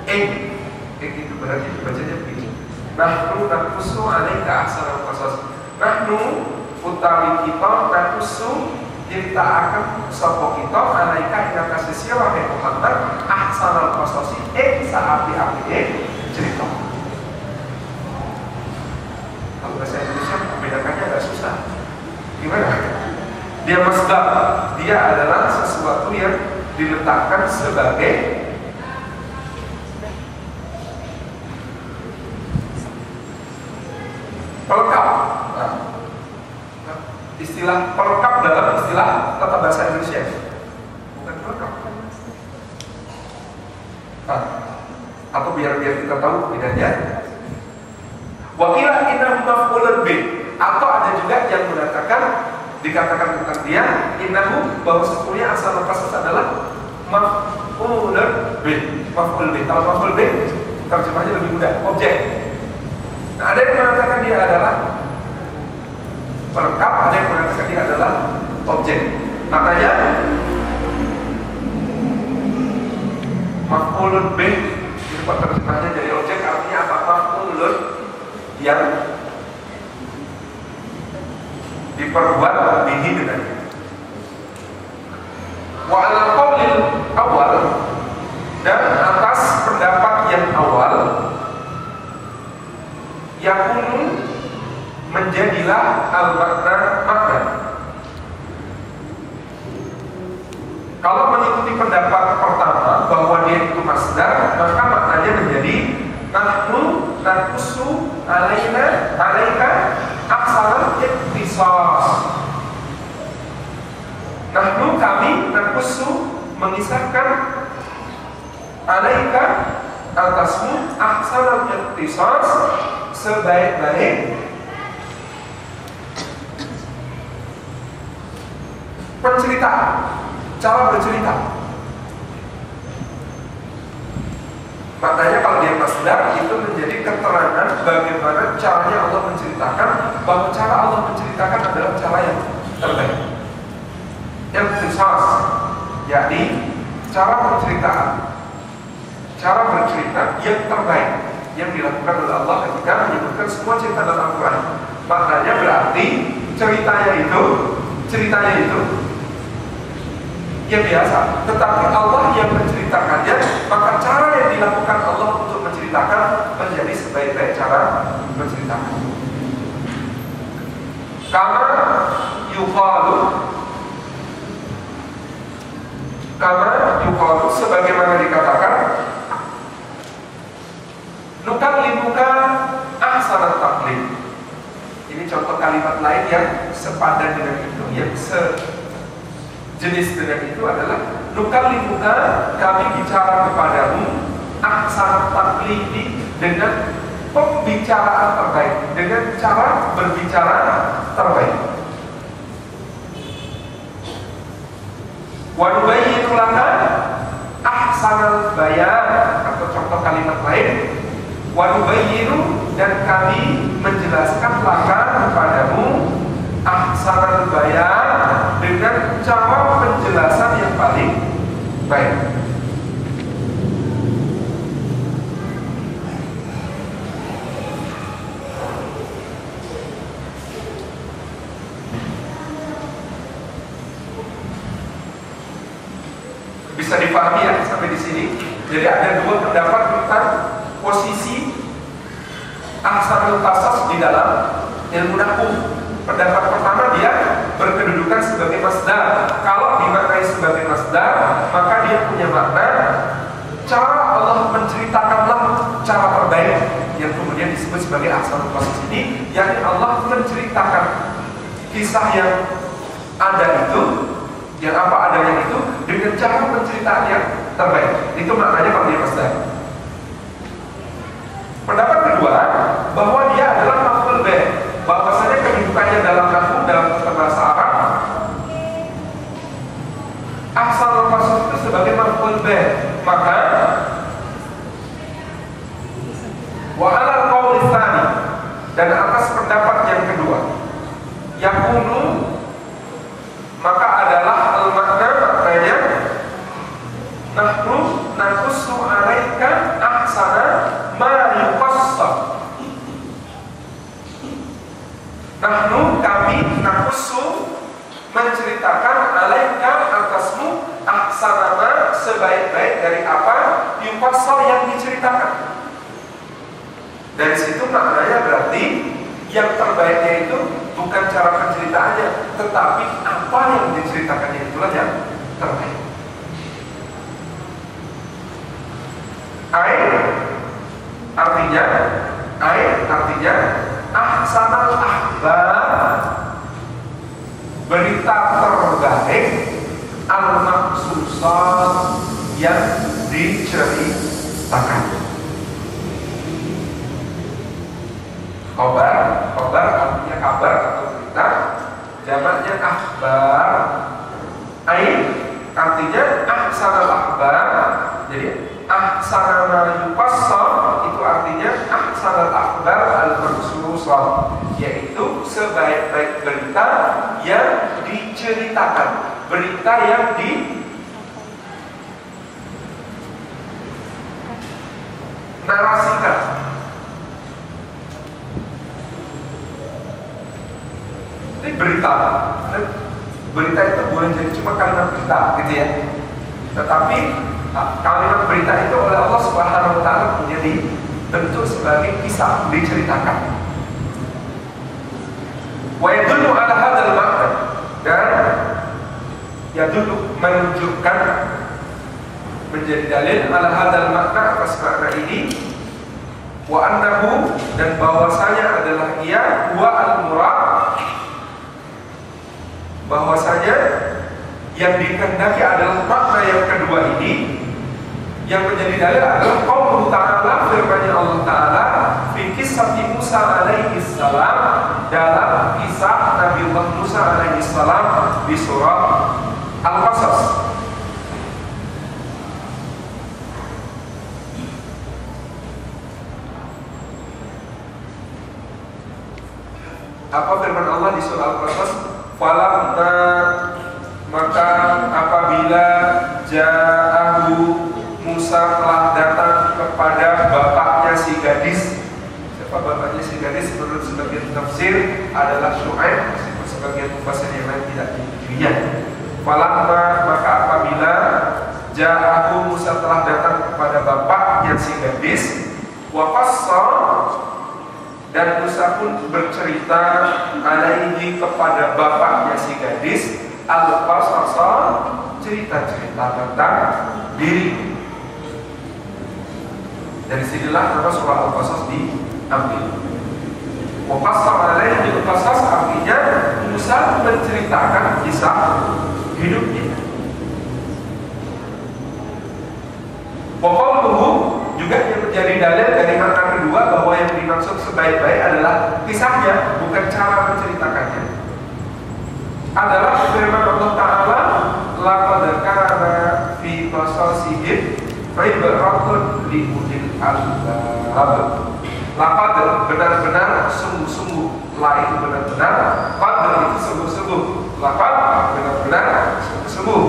itu berarti dibacanya begini. Nahnu naqussu 'alaika ahsanal qasas. Nahnu utawi kita naqussu nyritakaken sapa kita 'alaika ing atase sira Muhammad ahsanal qasas saapi-apike cerita. Kalau bahasa Indonesia membedakannya agak susah. Gimana? Dia masdar, dia adalah sesuatu yang diletakkan sebagai pelengkap. Nah, istilah pelengkap dalam istilah tata bahasa Indonesia, bukan pelengkap. Nah, atau biar kita tahu bedanya. Wakilah innahu maf'ulun bih, atau ada juga yang mengatakan, dikatakan tentang dia innahu, bahwa sesungguhnya asal qasas adalah maf'ulun bih. Maf'ul bih, kalau maf'ul bih terjemahnya lebih mudah, objek. Nah, ada yang mengatakan dia adalah pelengkap, ada yang mengatakan dia adalah objek. Makanya maf'ulun bih itu terjemahnya jadi objek, artinya apa? Maf'ulun yang diperbuat bihi dengannya. Wa ala qaulil awal, dan atas pendapat yang awal, yakunu menjadilah al-makna makna. Kalau mengikuti pendapat pertama bahwa dia itu masdar, maka maknanya menjadi nahnu naqussu alaika ahsanal qasas. Nahnu, kami, naqussu mengisahkan alaika atasmu ahsanal qasas sebaik-baik penceritaan, cara bercerita. Maknanya kalau dia masdar itu menjadi keterangan bagaimana caranya Allah menceritakan, bahwa cara Allah menceritakan adalah cara yang terbaik. Yang qisas, yakni cara penceritaan, cara bercerita yang terbaik yang dilakukan oleh Allah ketika menyebutkan semua cerita dalam Al-Quran. Maknanya berarti ceritanya itu yang biasa, tetapi Allah yang menceritakannya, maka cara yang dilakukan Allah untuk menceritakan menjadi sebaik-baik cara menceritakan. Kama yuqalu, sebagaimana dikatakan, nukallimuka ahsanat taqlim. Ini contoh kalimat lain yang sepadan dengan itu, yang jenis dengan itu adalah nukallimuka, kami bicara kepadamu ahsanat taqlimi, dengan pembicaraan terbaik, dengan cara berbicara terbaik. Wa nubayyinu laka ahsanal bayan, atau contoh kalimat lain, wa nubayyinu, dan kami menjelaskan laka kepadamu ahsanal bayan, dengan cara penjelasan yang paling baik. Bisa dipahami ya sampai di sini. Jadi ada dua pendapat tentang posisi ahsanul qasas di dalam ilmu nahwu. Pendapat pertama dia berkedudukan sebagai masdar. Kalau dimaknai sebagai masdar, maka dia punya makna cara Allah menceritakanlah cara terbaik yang kemudian disebut sebagai ahsanul qasas ini, yakni Allah menceritakan kisah yang ada itu, yang apa adanya itu dengan cara penceritaan yang terbaik. Itu maknanya kalau dia masdar. Pendapat kedua, bahwa dia adalah maf'ul bih, bahwasanya kedudukannya dalam nahwu, dalam bahasa Arab, ahsanul qasas itu sebagai maf'ul bih. Maka wa 'alal qaul tsani, dan atas pendapat yang kedua, yakunu, maka adalah maknanya nahnu naqussu 'alaika ahsana ma yuqassas. Nahnu, kami, naqussu, menceritakan, 'alaika, atasmu, ahsana ma, sebaik-baik dari apa yuqassas, yang diceritakan. Dari situ maknanya berarti yang terbaiknya itu bukan cara penceritaannya, tetapi apa yang diceritakannya itulah yang terbaik. Artinya ahsanal akhbar, berita terbaik, al-maqsusat, yang diceritakan. Khobar artinya kabar atau berita, jamaknya akhbar. Artinya ahsanal akhbar. Jadi ahsana ma yuqassas itu artinya ahsanal akhbar al-maqsusat, yaitu sebaik-baik berita yang diceritakan, berita yang dinarasikan. Ini berita itu boleh jadi cuma kalimat berita gitu ya, tetapi kalimat berita itu oleh Allah Subhanahu wa ta'ala menjadi bentuk sebagai kisah, diceritakan. Wa yadullu ala hadzal makna, dan yadullu, menunjukkan, menjadi dalil ala hadzal makna, atas makna ini, wa annahu, dan bahwasanya adalah ia, wa al-murad, bahwasanya yang dikehendaki adalah makna yang kedua ini. Yang menjadi dalil adalah qauluhu ta'ala, firman-Nya Allah Ta'ala, fi kisah Musa alaihi salam, dalam kisah Nabi Musa alaihi salam di surah Al-Qasas. Apa firman Allah di surah Al-Qasas? Falamma, maka apabila ja'ahu, Musa telah datang kepada bapaknya si gadis. Siapa bapaknya si gadis? Menurut sebagian tafsir adalah Syu'aib, meskipun sebagian tafsir yang lain tidak ditunjukkan. Falamma, maka apabila ja'ahu, Musa telah datang kepada bapaknya si gadis, wa qassa, dan Musa pun bercerita alaihi, kepada bapaknya si gadis, al-qasasa, cerita-cerita tentang diri. Dari sinilah nama surah Al-Qasas diambil. Wa qassa alaihi, al-qasas artinya Musa menceritakan kisah hidupnya. Wa qawluhu, juga yang menjadi dalil dari makna kedua, bahwa yang dimaksud sebaik-baik adalah kisahnya, bukan cara menceritakannya, adalah firman Allah Ta'ala, laqad kana fi qasasihim ibratun li ulil albab. Laqad, benar-benar, sungguh-sungguh, la itu benar-benar, qad itu sungguh-sungguh, laqad benar-benar, sungguh-sungguh,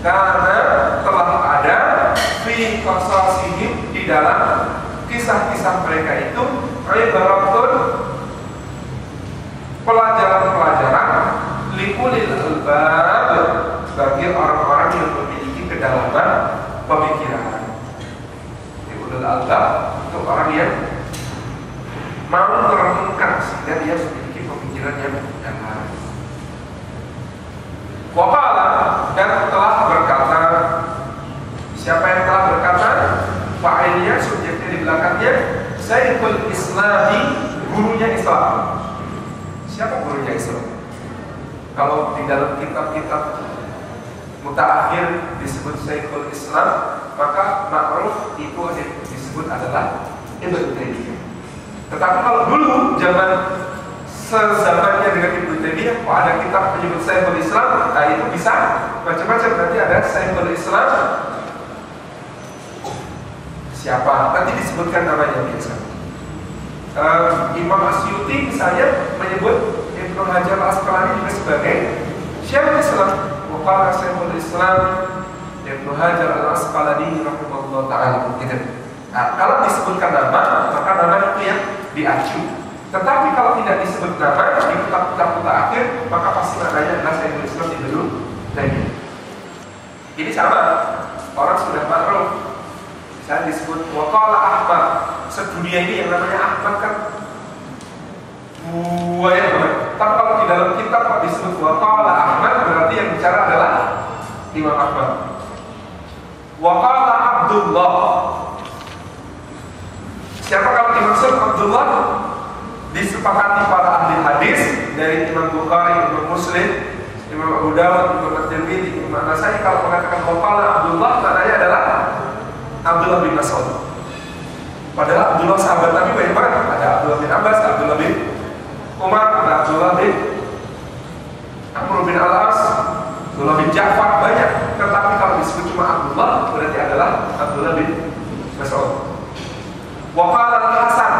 karena telah ada fi qasasihim, di dalam kisah-kisah mereka itu, ibaratun, pelajaran-pelajaran, likulil albab, bagi orang-orang yang memiliki kedalaman pemikiran. Likulil albab, untuk orang yang mau merenungkan, sehingga dia memiliki pikiran yang lain. Waqala, dan telah berkata. Siapa yang telah berkata? Fa'ilnya, subjeknya di belakangnya Syekhul Islami, gurunya Islam. Siapa gurunya Islam? Kalau di dalam kitab-kitab mutaakhir disebut Syekhul Islam, maka ma'ruf itu disebut adalah Ibnu Taimiyah. Tetapi kalau dulu zaman sezamannya dengan Ibnu Taimiyah, kok ada kitab menyebut Syekhul Islam, nah itu bisa macam-macam. Nanti ada Syekhul Islam siapa? Nanti disebutkan namanya biasa. Imam Asyuti misalnya menyebut Ibnu Hajar Al-Asqalani juga sebagai Syekhul Islam. Waqala Syekhul Islam Ibnu Hajar Al-Asqalani rahimahullah ta'ala gitu. Nah, kalau disebutkan nama, maka nama itu yang diacu. Tetapi kalau tidak disebut nama di kitab-kitab mutaakhir, maka pasti maknanya adalah Syekhul Islam di dulu dan ini sama. Orang sudah makruf. Misalnya disebut Waqala Ahmad. Sedunia ini yang namanya Ahmad kan banyak banget. Tapi kalau di dalam kitab kalau disebut Waqala Ahmad, berarti yang bicara adalah Imam Ahmad. Waqala Abdullah. Siapa kalau dimaksud Abdullah? Disepakati para ahli hadis dari Imam Bukhari, Imam Muslim, Imam Abu Dawud, Imam At-Tirmidzi, Imam An-Nasai. Kalau mengatakan Waqala Abdullah, maknanya adalah Abdullah bin Mas'ud. Padahal Abdullah sahabat Nabi banyak banget. Ada Abdullah bin Abbas, Abdullah bin Umar, ada Abdullah bin Amr bin Al-As, Abdullah bin Ja'far, banyak. Tetapi kalau disebut cuma Abdullah, berarti adalah Abdullah bin Mas'ud. Waqala Al-Hasan,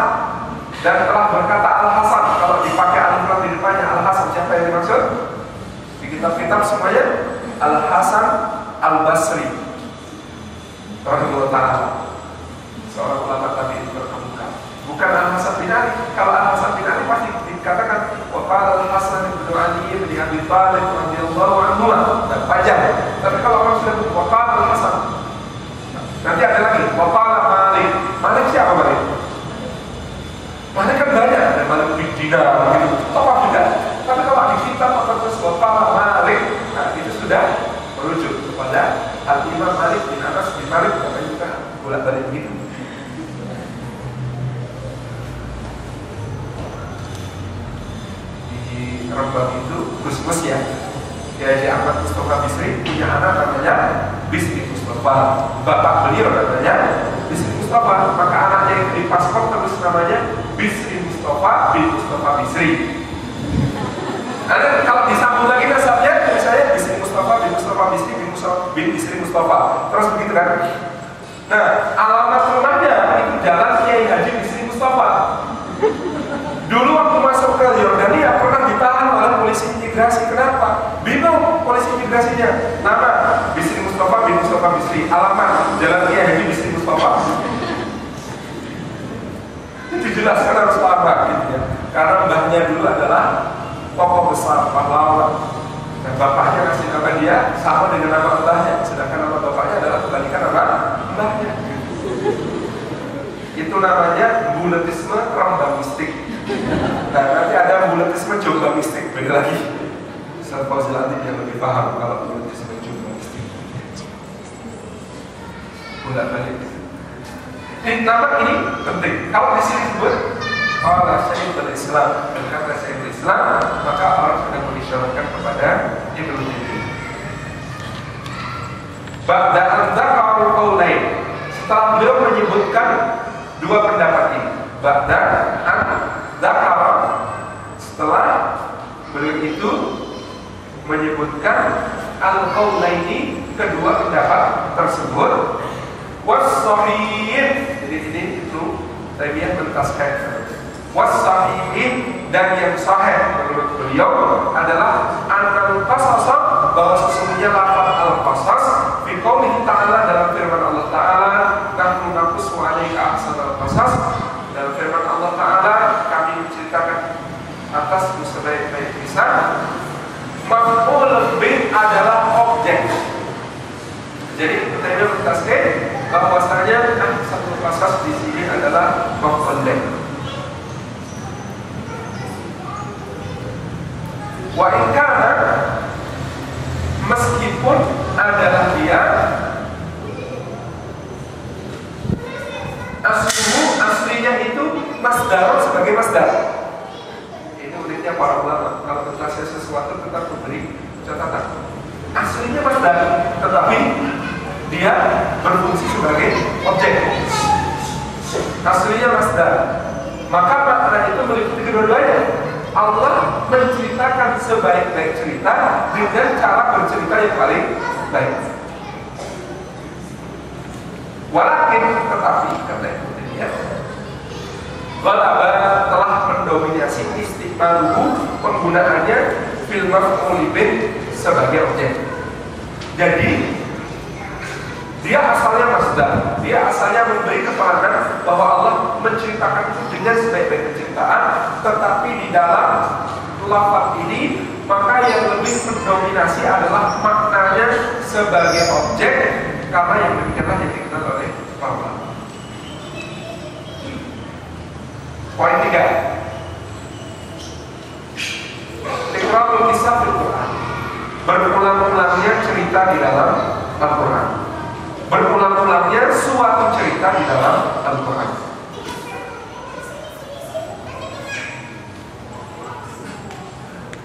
dan telah berkata Al-Hasan. Kalau dipakai alif lam di depannya Al-Hasan, siapa yang dimaksud? Di kitab-kitab semuanya Al-Hasan Al-Basri rahimahullah ta'ala, seorang ulama tabi'in terkemuka. Bukan Al-Hasan bin Ali. Kalau Al-Hasan bin Ali pasti dikatakan waqala Al-Hasan bin Ali bin Abi Thalib radhiyallahu anhu, dan panjang. Tapi kalau orang sudah waqala Al-Hasan, nanti ada lagi waqala Malik. Malik siapa Malik? Malik kan banyak, ada Malik bin Dinar gitu. Apa tidak? Tapi kalau di kitab atau terus waqala Malik, nah itu sudah merujuk kepada Al-Imam Malik bin Anas bin Malik, namanya juga bolak-balik begitu. Di Rembang itu Gus ya, Kiai Ahmad Mustafa Bisri punya anak namanya Bisri Mustafa. Bapak beliau namanya Bisri Mustafa, maka anaknya yang di paspor terus namanya Bisri Mustafa bin Mustafa Bisri. Ada kalau disambung lagi nasabnya, misalnya Bisri Mustafa bin Mustafa Bisri bin Bisri Mustafa, terus begitu kan? Nah, alamat rumahnya itu Jalan Kiai Haji Bisri Mustafa. Dulu waktu masuk ke Yordania pernah ditahan oleh polisi imigrasi. Kenapa? Bingung polisi imigrasinya. Nama Bisri Mustafa bin Mustafa Bisri, alamat Jalan Kiai Haji Bisri Mustafa. Itu dijelaskan harus lama gitu ya. Karena mbahnya dulu adalah tokoh besar pahlawan. Dan bapaknya kasih nama dia sama dengan nama mbahnya, sedangkan nama bapaknya adalah kebalikan nama mbahnya. Itu namanya buletisme rembang mistik. Nah, nanti ada buletisme coba mistik, beda lagi. Ustaz Fauzil Latif yang lebih paham kalau buletisme coba mistik. Bolak-balik. Nama ini penting. Kalau di sini disebut Allah Syekhul Islam, berkata Syekhul Islam, maka orang sedang mengisyaratkan kepada Ibnu Taimiyah. Ba'da an-dzakara qaulain, setelah beliau menyebutkan dua pendapat ini. Ba'da an-dzakara, setelah beliau itu menyebutkan al-qaulaini, kedua pendapat tersebut, was-sahih, jadi ini itu Taimiyah mentaskan was-sahihin, dan yang sahih menurut beliau adalah annal qasasa, bahwa sesungguhnya lafaz al-qasas fi qoulihi ta'ala, dalam firman Allah Ta'ala, nahnu naqussu 'alaika ahsanal qasas, dalam firman Allah Ta'ala kami menceritakan atas sebaik-baik kisah. Maf'ul bih adalah objek. Jadi kita mentaskan bahwasanya ahsanul qasas di sini adalah maf'ul bih. aslinya itu masdar sebagai masdar. Ini uniknya para ulama. Kalau menjelaskan sesuatu tetap memberi catatan. Aslinya masdar, tetapi dia berfungsi sebagai objek. Aslinya masdar. Maka makna itu meliputi kedua-duanya. Allah menceritakan sebaik-baik cerita dengan cara bercerita yang paling baik. Walakin tetapi kata ya, Ghalaba telah mendominasi istiqmaluhu penggunaannya fil maf'ul bih sebagai objek. Jadi dia asalnya masdar, dia asalnya memberi keterangan bahwa Allah menceritakan itu dengan sebaik-baik penciptaan, tetapi di dalam lafaz ini maka yang lebih mendominasi adalah maknanya sebagai objek, karena yang demikianlah yang dikenal oleh para ulama. Poin 3, tikrarul kisah fil Quran, berulang-ulangnya cerita di dalam Al-Quran, berulang-ulangnya suatu cerita di dalam Al-Quran.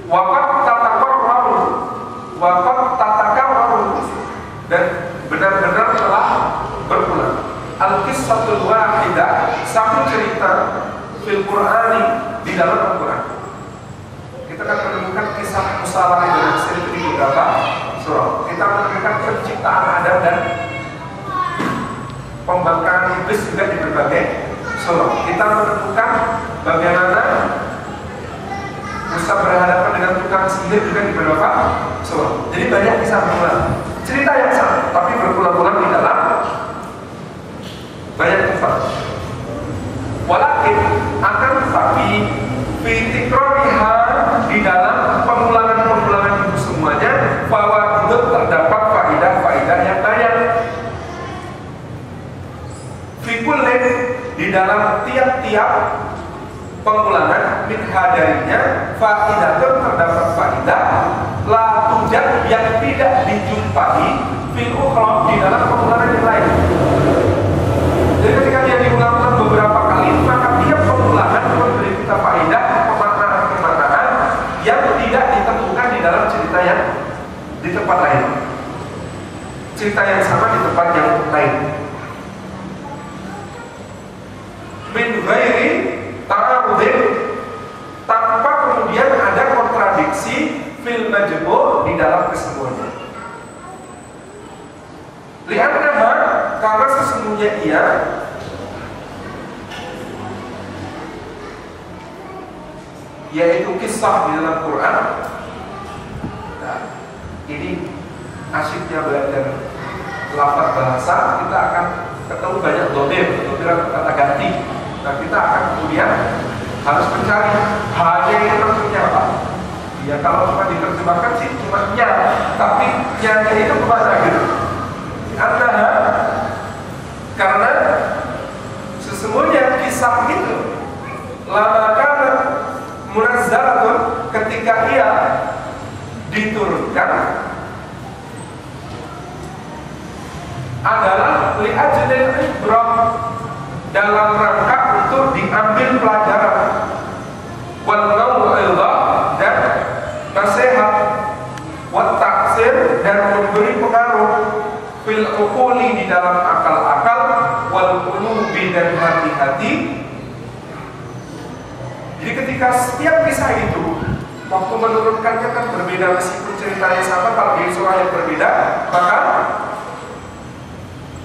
Waqat tatakarraru, dan benar-benar telah berulang. Al-qissatul wahidah, satu cerita fil Qur'ani, di dalam Al-Quran. Kita akan menemukan kisah Musalah dan Sirri di beberapa surah. Kita menemukan penciptaan Adam dan pembangkangan iblis juga di berbagai surah. Kita menemukan bagaimana Musa berhadapan dengan tukang sihir juga di beberapa surah. Jadi banyak kisah berulang. Cerita yang sama, tapi berulang-ulang di dalam banyak tempat. Walakin akan tetapi fitikroriha, di dalam pengulangan-pengulangan itu semuanya, bahwa itu terdapat faidah-faidah yang banyak. Fikulin, di dalam tiap-tiap pengulangan minha darinya faidatun, terdapat faidah la tujad, yang tidak dijumpai fil ukhra, di dalam pengulangan yang lain. Jadi ketika dia diulang-ulang beberapa kali, maka tiap pengulangan memberi kita faidah, pemaknaan-pemaknaan yang tidak ditemukan di dalam cerita yang di tempat lain, cerita yang sama di tempat yang lain. Min ghairi ta'arudin, tanpa kemudian ada kontradiksi fil majmu', di dalam kesemuanya. Lihatlah, karena sesungguhnya ia yaitu kisah di dalam Quran. Nah, ini asyiknya belajar lafaz bahasa, kita akan ketemu banyak domir atau kata ganti. Nah, kita akan kemudian harus mencari hanya ini maksudnya apa. Ya, kalau cuma diterjemahkan sih cuma nya, tapi nya itu kemana gitu? Karena sesungguhnya kisah itu lama karena munazzalatun, ketika ia diturunkan adalah li'ajlil ibrah, dalam rangka untuk diambil pelajaran, wal mau'izah, dan nasihat, wat taksir, dan memberi pengaruh, fil uquli, di dalam akal-akal, wal qulubi, dan hati-hati. Jadi ketika setiap kisah itu waktu menurunkannya kan berbeda, meskipun ceritanya sama, kalau di surah yang berbeda, maka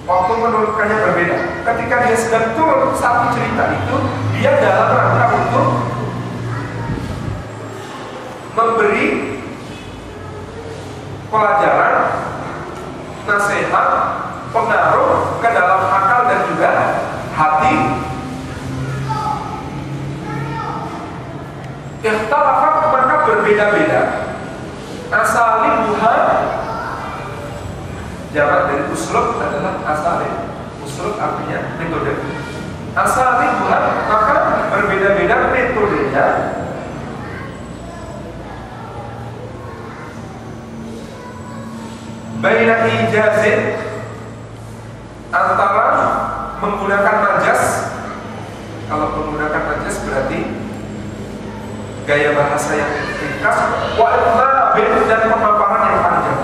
waktu menurunkannya berbeda. Ketika dia sedang turun satu cerita itu, dia dalam rangka untuk memberi pelajaran, nasihat, pengaruh ke dalam akal dan juga hati. Ikhtalafat, maka berbeda-beda. Asalin buha, jamak dari uslub adalah asalin. Uslub artinya metode. Asalin buha, maka berbeda-beda metodenya. Baina ijazin, antara menggunakan majas gaya bahasa yang ringkas, wa itnabin dan pemaparan yang panjang.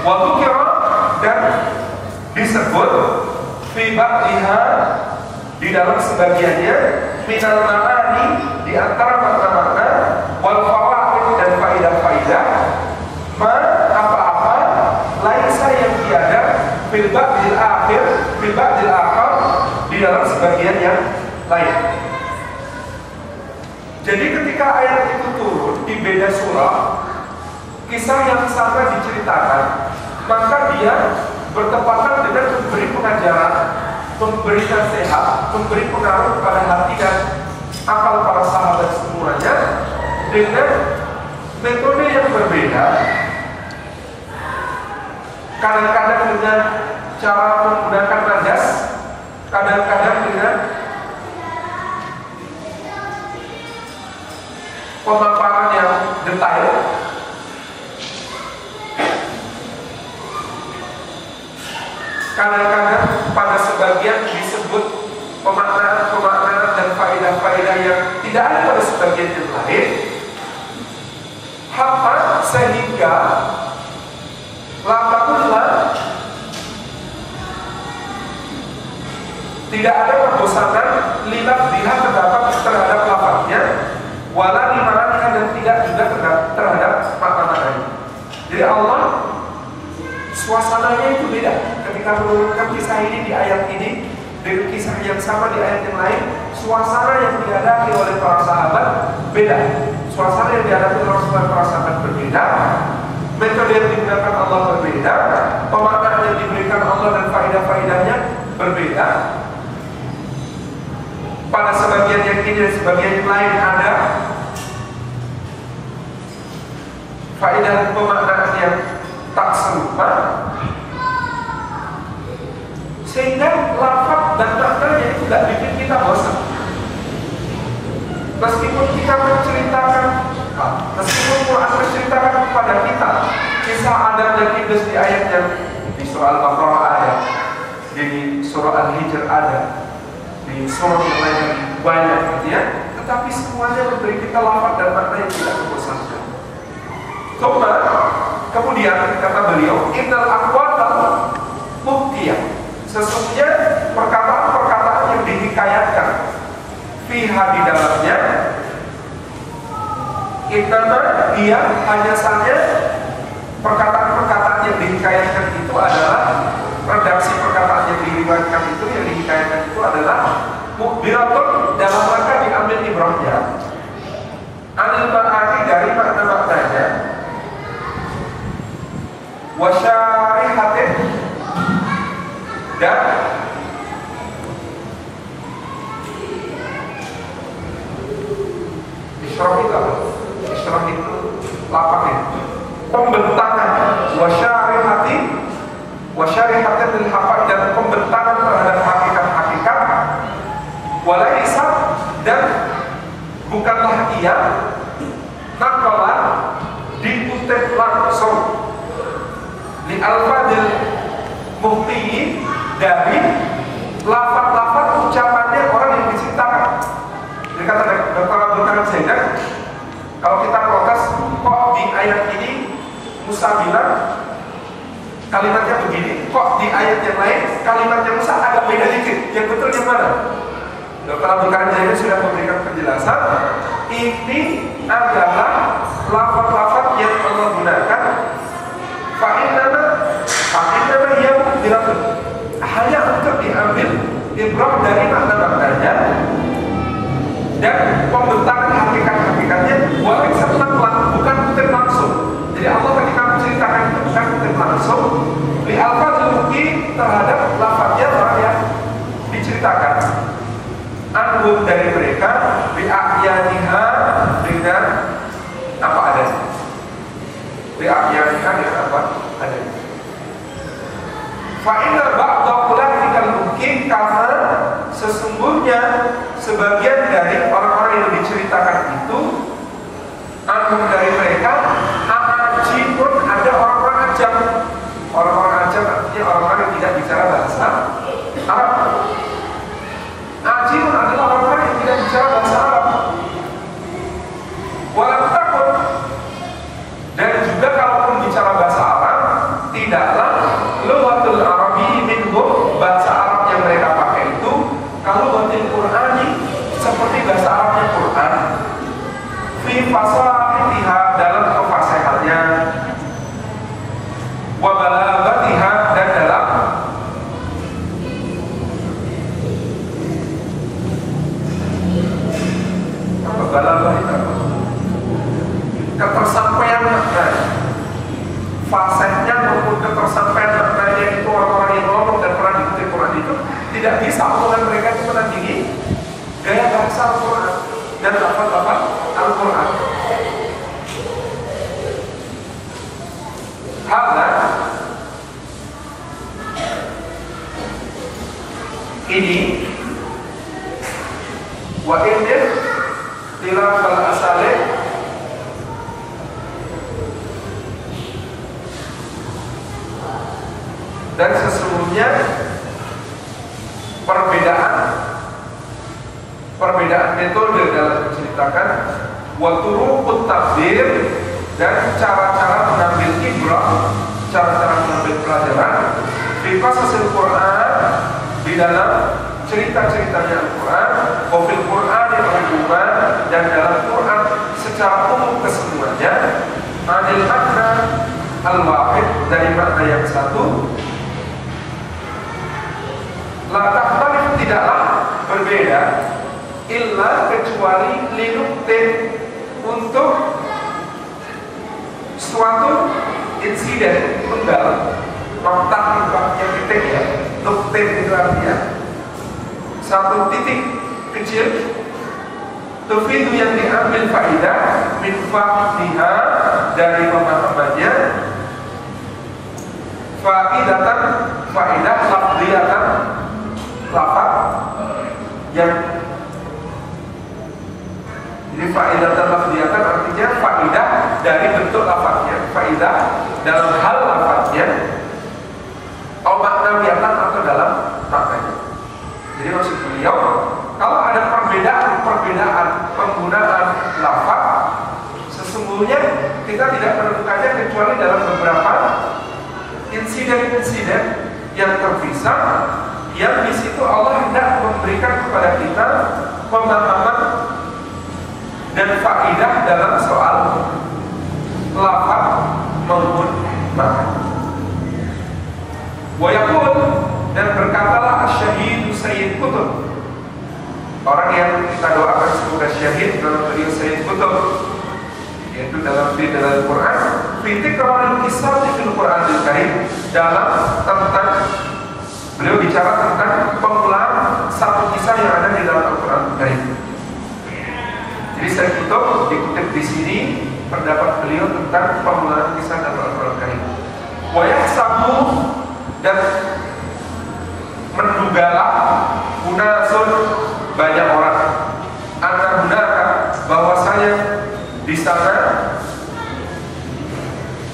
Wa dzukira dan disebut fi ba'diha di dalam sebagiannya minal ma'ani di antara makna-makna wal fawaid dan faidah-faidah ma apa-apa laisa yang tiada fil ba'dil akhir di dalam sebagian yang lain. Jadi ketika ayat itu turun di beda surah, kisah yang sama diceritakan, maka dia bertepatan dengan memberi pengajaran, memberi nasihat, memberi pengaruh kepada hati dan akal para sahabat semuanya dengan metode yang berbeda. Kadang-kadang dengan cara menggunakan majas, kadang-kadang dengan pemaparan yang detail. Kadang-kadang pada sebagian disebut pemaknaan dan faedah-faedah yang tidak ada pada sebagian yang lain. Hatta sehingga latakullah tidak ada kebosanan lilat biha terhadap lafaznya, wala limananya dan tidak juga terhadap makna-maknanya. Jadi Allah suasananya itu beda ketika menurunkan kisah ini di ayat ini dengan kisah yang sama di ayat yang lain. Suasana yang dihadapi oleh para sahabat beda, suasana yang dihadapi oleh para sahabat berbeda, metode yang digunakan Allah berbeda, pemaknaan yang diberikan Allah dan faedah-faedahnya berbeda. Pada sebagian yang ini dan sebagian yang lain ada faedah dan pemaknaan yang tak serupa, sehingga lafaz dan maknanya itu tidak bikin kita bosan. Meskipun kita menceritakan, meskipun Quran menceritakan kepada kita kisah Adam dan Iblis di ayat yang di surah Al-Baqarah ada, di surah Al-Hijr ada, di surah yang lain banyak gitu ya, tetapi semuanya memberi kita lafaz dan makna yang tidak membosankan. Kemudian kata beliau, innal aqwal muhkiyah, sesungguhnya perkataan-perkataan yang dihikayatkan fiha di dalamnya, innama dia hanya saja perkataan-perkataan yang dihikayatkan itu adalah redaksi perkataan yang diriwayatkan itu, yang dihikayatkan itu adalah mukbiratun dalam rangka diambil ibrahnya, anil ma'ani dari makna-maknanya, wasyarihatin dan Isyrah itu lapangnya pembentangan, wasyarihatin lil haqaiq dan pembentangan terhadap hakikat-hakikat, walaisa dan bukanlah ia naqalan dikutip langsung li alfadil muhtiyi dari lafaz-lafaz ucapannya orang yang diceritakan. Jadi kata Dr. Abdul Karim Zaidan, kalau kita protes kok di ayat ini Musa bilang kalimatnya begini, kok di ayat yang lain kalimatnya Musa agak beda dikit, yang betul yang mana? Dr. Abdul Karim Zaidan sudah memberikan penjelasan, ini adalah lafaz-lafaz yang Allah gunakan Fa'inama yang dilakukan hanya untuk diambil ibrah dari makna-maknanya dan pembentangan hakikat-hakikatnya, walaupun setelah bukan kutip langsung. Jadi Allah ketika menceritakan itu bukan kutip langsung li alfadzul muhki terhadap lafaznya orang yang diceritakan, anhum dari mereka bi'ahyaniha dengan apa adanya, bi'ahyaniha dengan apa adanya. Fa'inna ba'da ulaika mungkin, karena sesungguhnya sebagian dari orang-orang yang diceritakan itu, anhum dari mereka, ajibun ada orang-orang ajam. Orang-orang ajam artinya orang-orang yang tidak bicara bahasa Arab. Ajibun adalah orang-orang yang tidak bicara bahasa Arab. tidak bisa omongan mereka itu menandingi gaya bahasa Al-Quran dan lafaz-lafaz Al-Quran. Hadza ini wa indir tilafal asale dan sesungguhnya perbedaan metode dalam menceritakan wa turuqut takdir dan cara-cara mengambil ibrah, cara-cara mengambil pelajaran fi qasasil Quran, di dalam cerita-ceritanya Al-Quran, wa fil Quran al-umuman, dan dalam Quran secara umum kesemuanya, anil makna al-wahid, dari makna yang satu, la takhtalif, tidaklah berbeda, illa kecuali linuktin, untuk suatu insiden tunggal. Nokta yang titik ya, nuktin itu artinya satu titik kecil, tufidu yang diambil faidah min fahmiha, dari pemahamannya, faidatan, faidah lafdiyatan, lafaz yang jadi faidatan lafdiyatan artinya faidah dari bentuk lafaznya, faidah dalam hal lafaznya, atau makna biatan atau dalam maknanya. Jadi maksud beliau, kalau ada perbedaan penggunaan lafaz, sesungguhnya kita tidak menemukannya kecuali dalam beberapa insiden-insiden yang terpisah, yang di situ Allah hendak memberikan kepada kita pemahaman dan faidah dalam soal lafaz maupun makna. Wa yaqul, dan berkatalah asy-syahid Sayyid Qutb, orang yang kita doakan semoga syahid dalam beliau Sayyid Qutb, yaitu dalam Al-Quran, fi tikraril qissah fil Qur'anil Karim, dalam tentang beliau bicara tentang pengulangan satu kisah yang ada di dalam Al-Quran Karim. Jadi Sayyid Qutb dikutip di sini pendapat beliau tentang pengulangan kisah dalam Al-Quran Karim. Wa yahsabu, dan mendugalah unasun, banyak orang, anak gunaka, bahwasanya di sana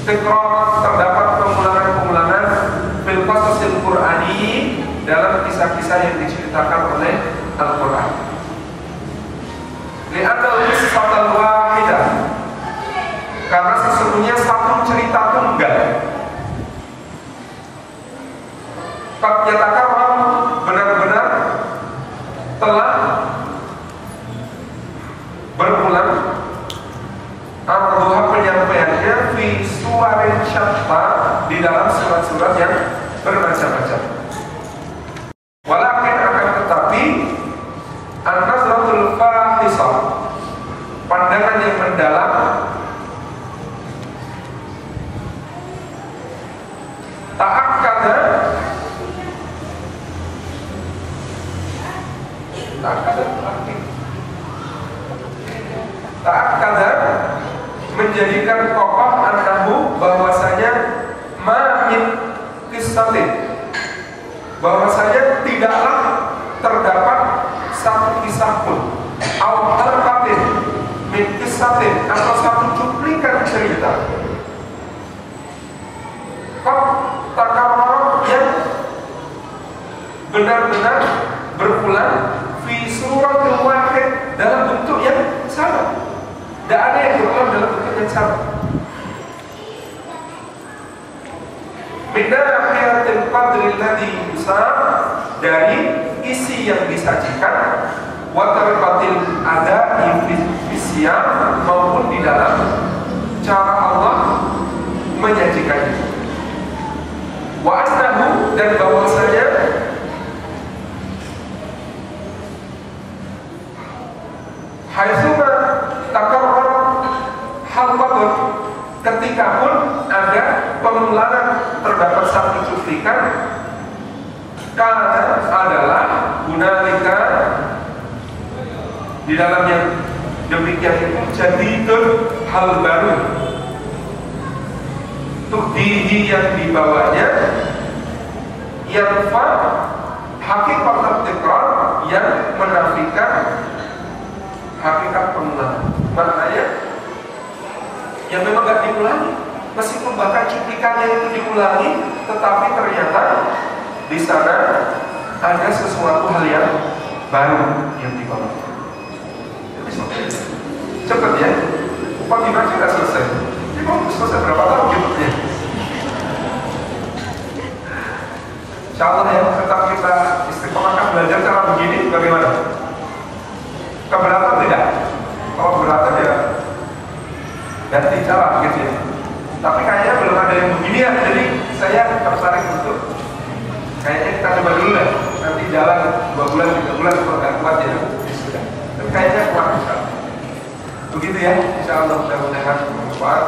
terdapat pengulangan fil qasasil Qur'ani, dalam kisah-kisah yang diceritakan oleh Al-Quran. Li'anna al-qissatal wahidah, karena sesungguhnya satu cerita tunggal, qad yatakarram, benar-benar telah berulang, arduha, penyampaiannya, fi suwarin syatta, di dalam surat-surat yang bermacam-macam. Walakin, akan tetapi, an-nazratul fahisah, pandangan yang mendalam, ta'akkada, menjadikan kokoh annahu, bahwasanya min qissatin, bahwasanya tidaklah terdapat satu kisah pun, au tarfatin min qissatin, atau satu cuplikan cerita, qad takarrar, yang benar-benar berulang, fi suratul wahid, dalam bentuk yang sama. Tidak ada yang berulang dalam bentuk yang sama. Min nahiyatil qadri alladhi yusar, dari isi yang disajikan, wa tarfatil ada'i fi siyam, maupun di dalam cara Allah menyajikannya. Wa asnahu, dan bahwasanya haitsuma takarrar halqatun, ketika pun ada pengulangan, terdapat satu cuplikan, karena adalah Di dalam yang demikian itu jadi itu hal baru. Tukdihi yang dibawanya yang hakikat tikrar yang menafikan hakikat pengulangan. Maknanya yang memang gak diulangi, meskipun bahkan cuplikannya itu diulangi, tetapi ternyata di sana ada sesuatu hal yang baru yang dibawa. Cepet ya, pagi baca nggak selesai. Ini mau selesai berapa tahun gitu ya? Insya Allah ya, tetap kita istiqomahkan belajar cara begini. Bagaimana? Keberatan tidak? Kalau keberatan ya ganti cara gitu ya. Tapi kayaknya belum ada yang begini ya, jadi saya tertarik untuk kayaknya kita coba dulu lah. Nanti jalan 2 bulan, 3 bulan kalau nggak kuat ya sudah. Tapi kayaknya kuat. Begitu ya, insya Allah mudah-mudahan bermanfaat.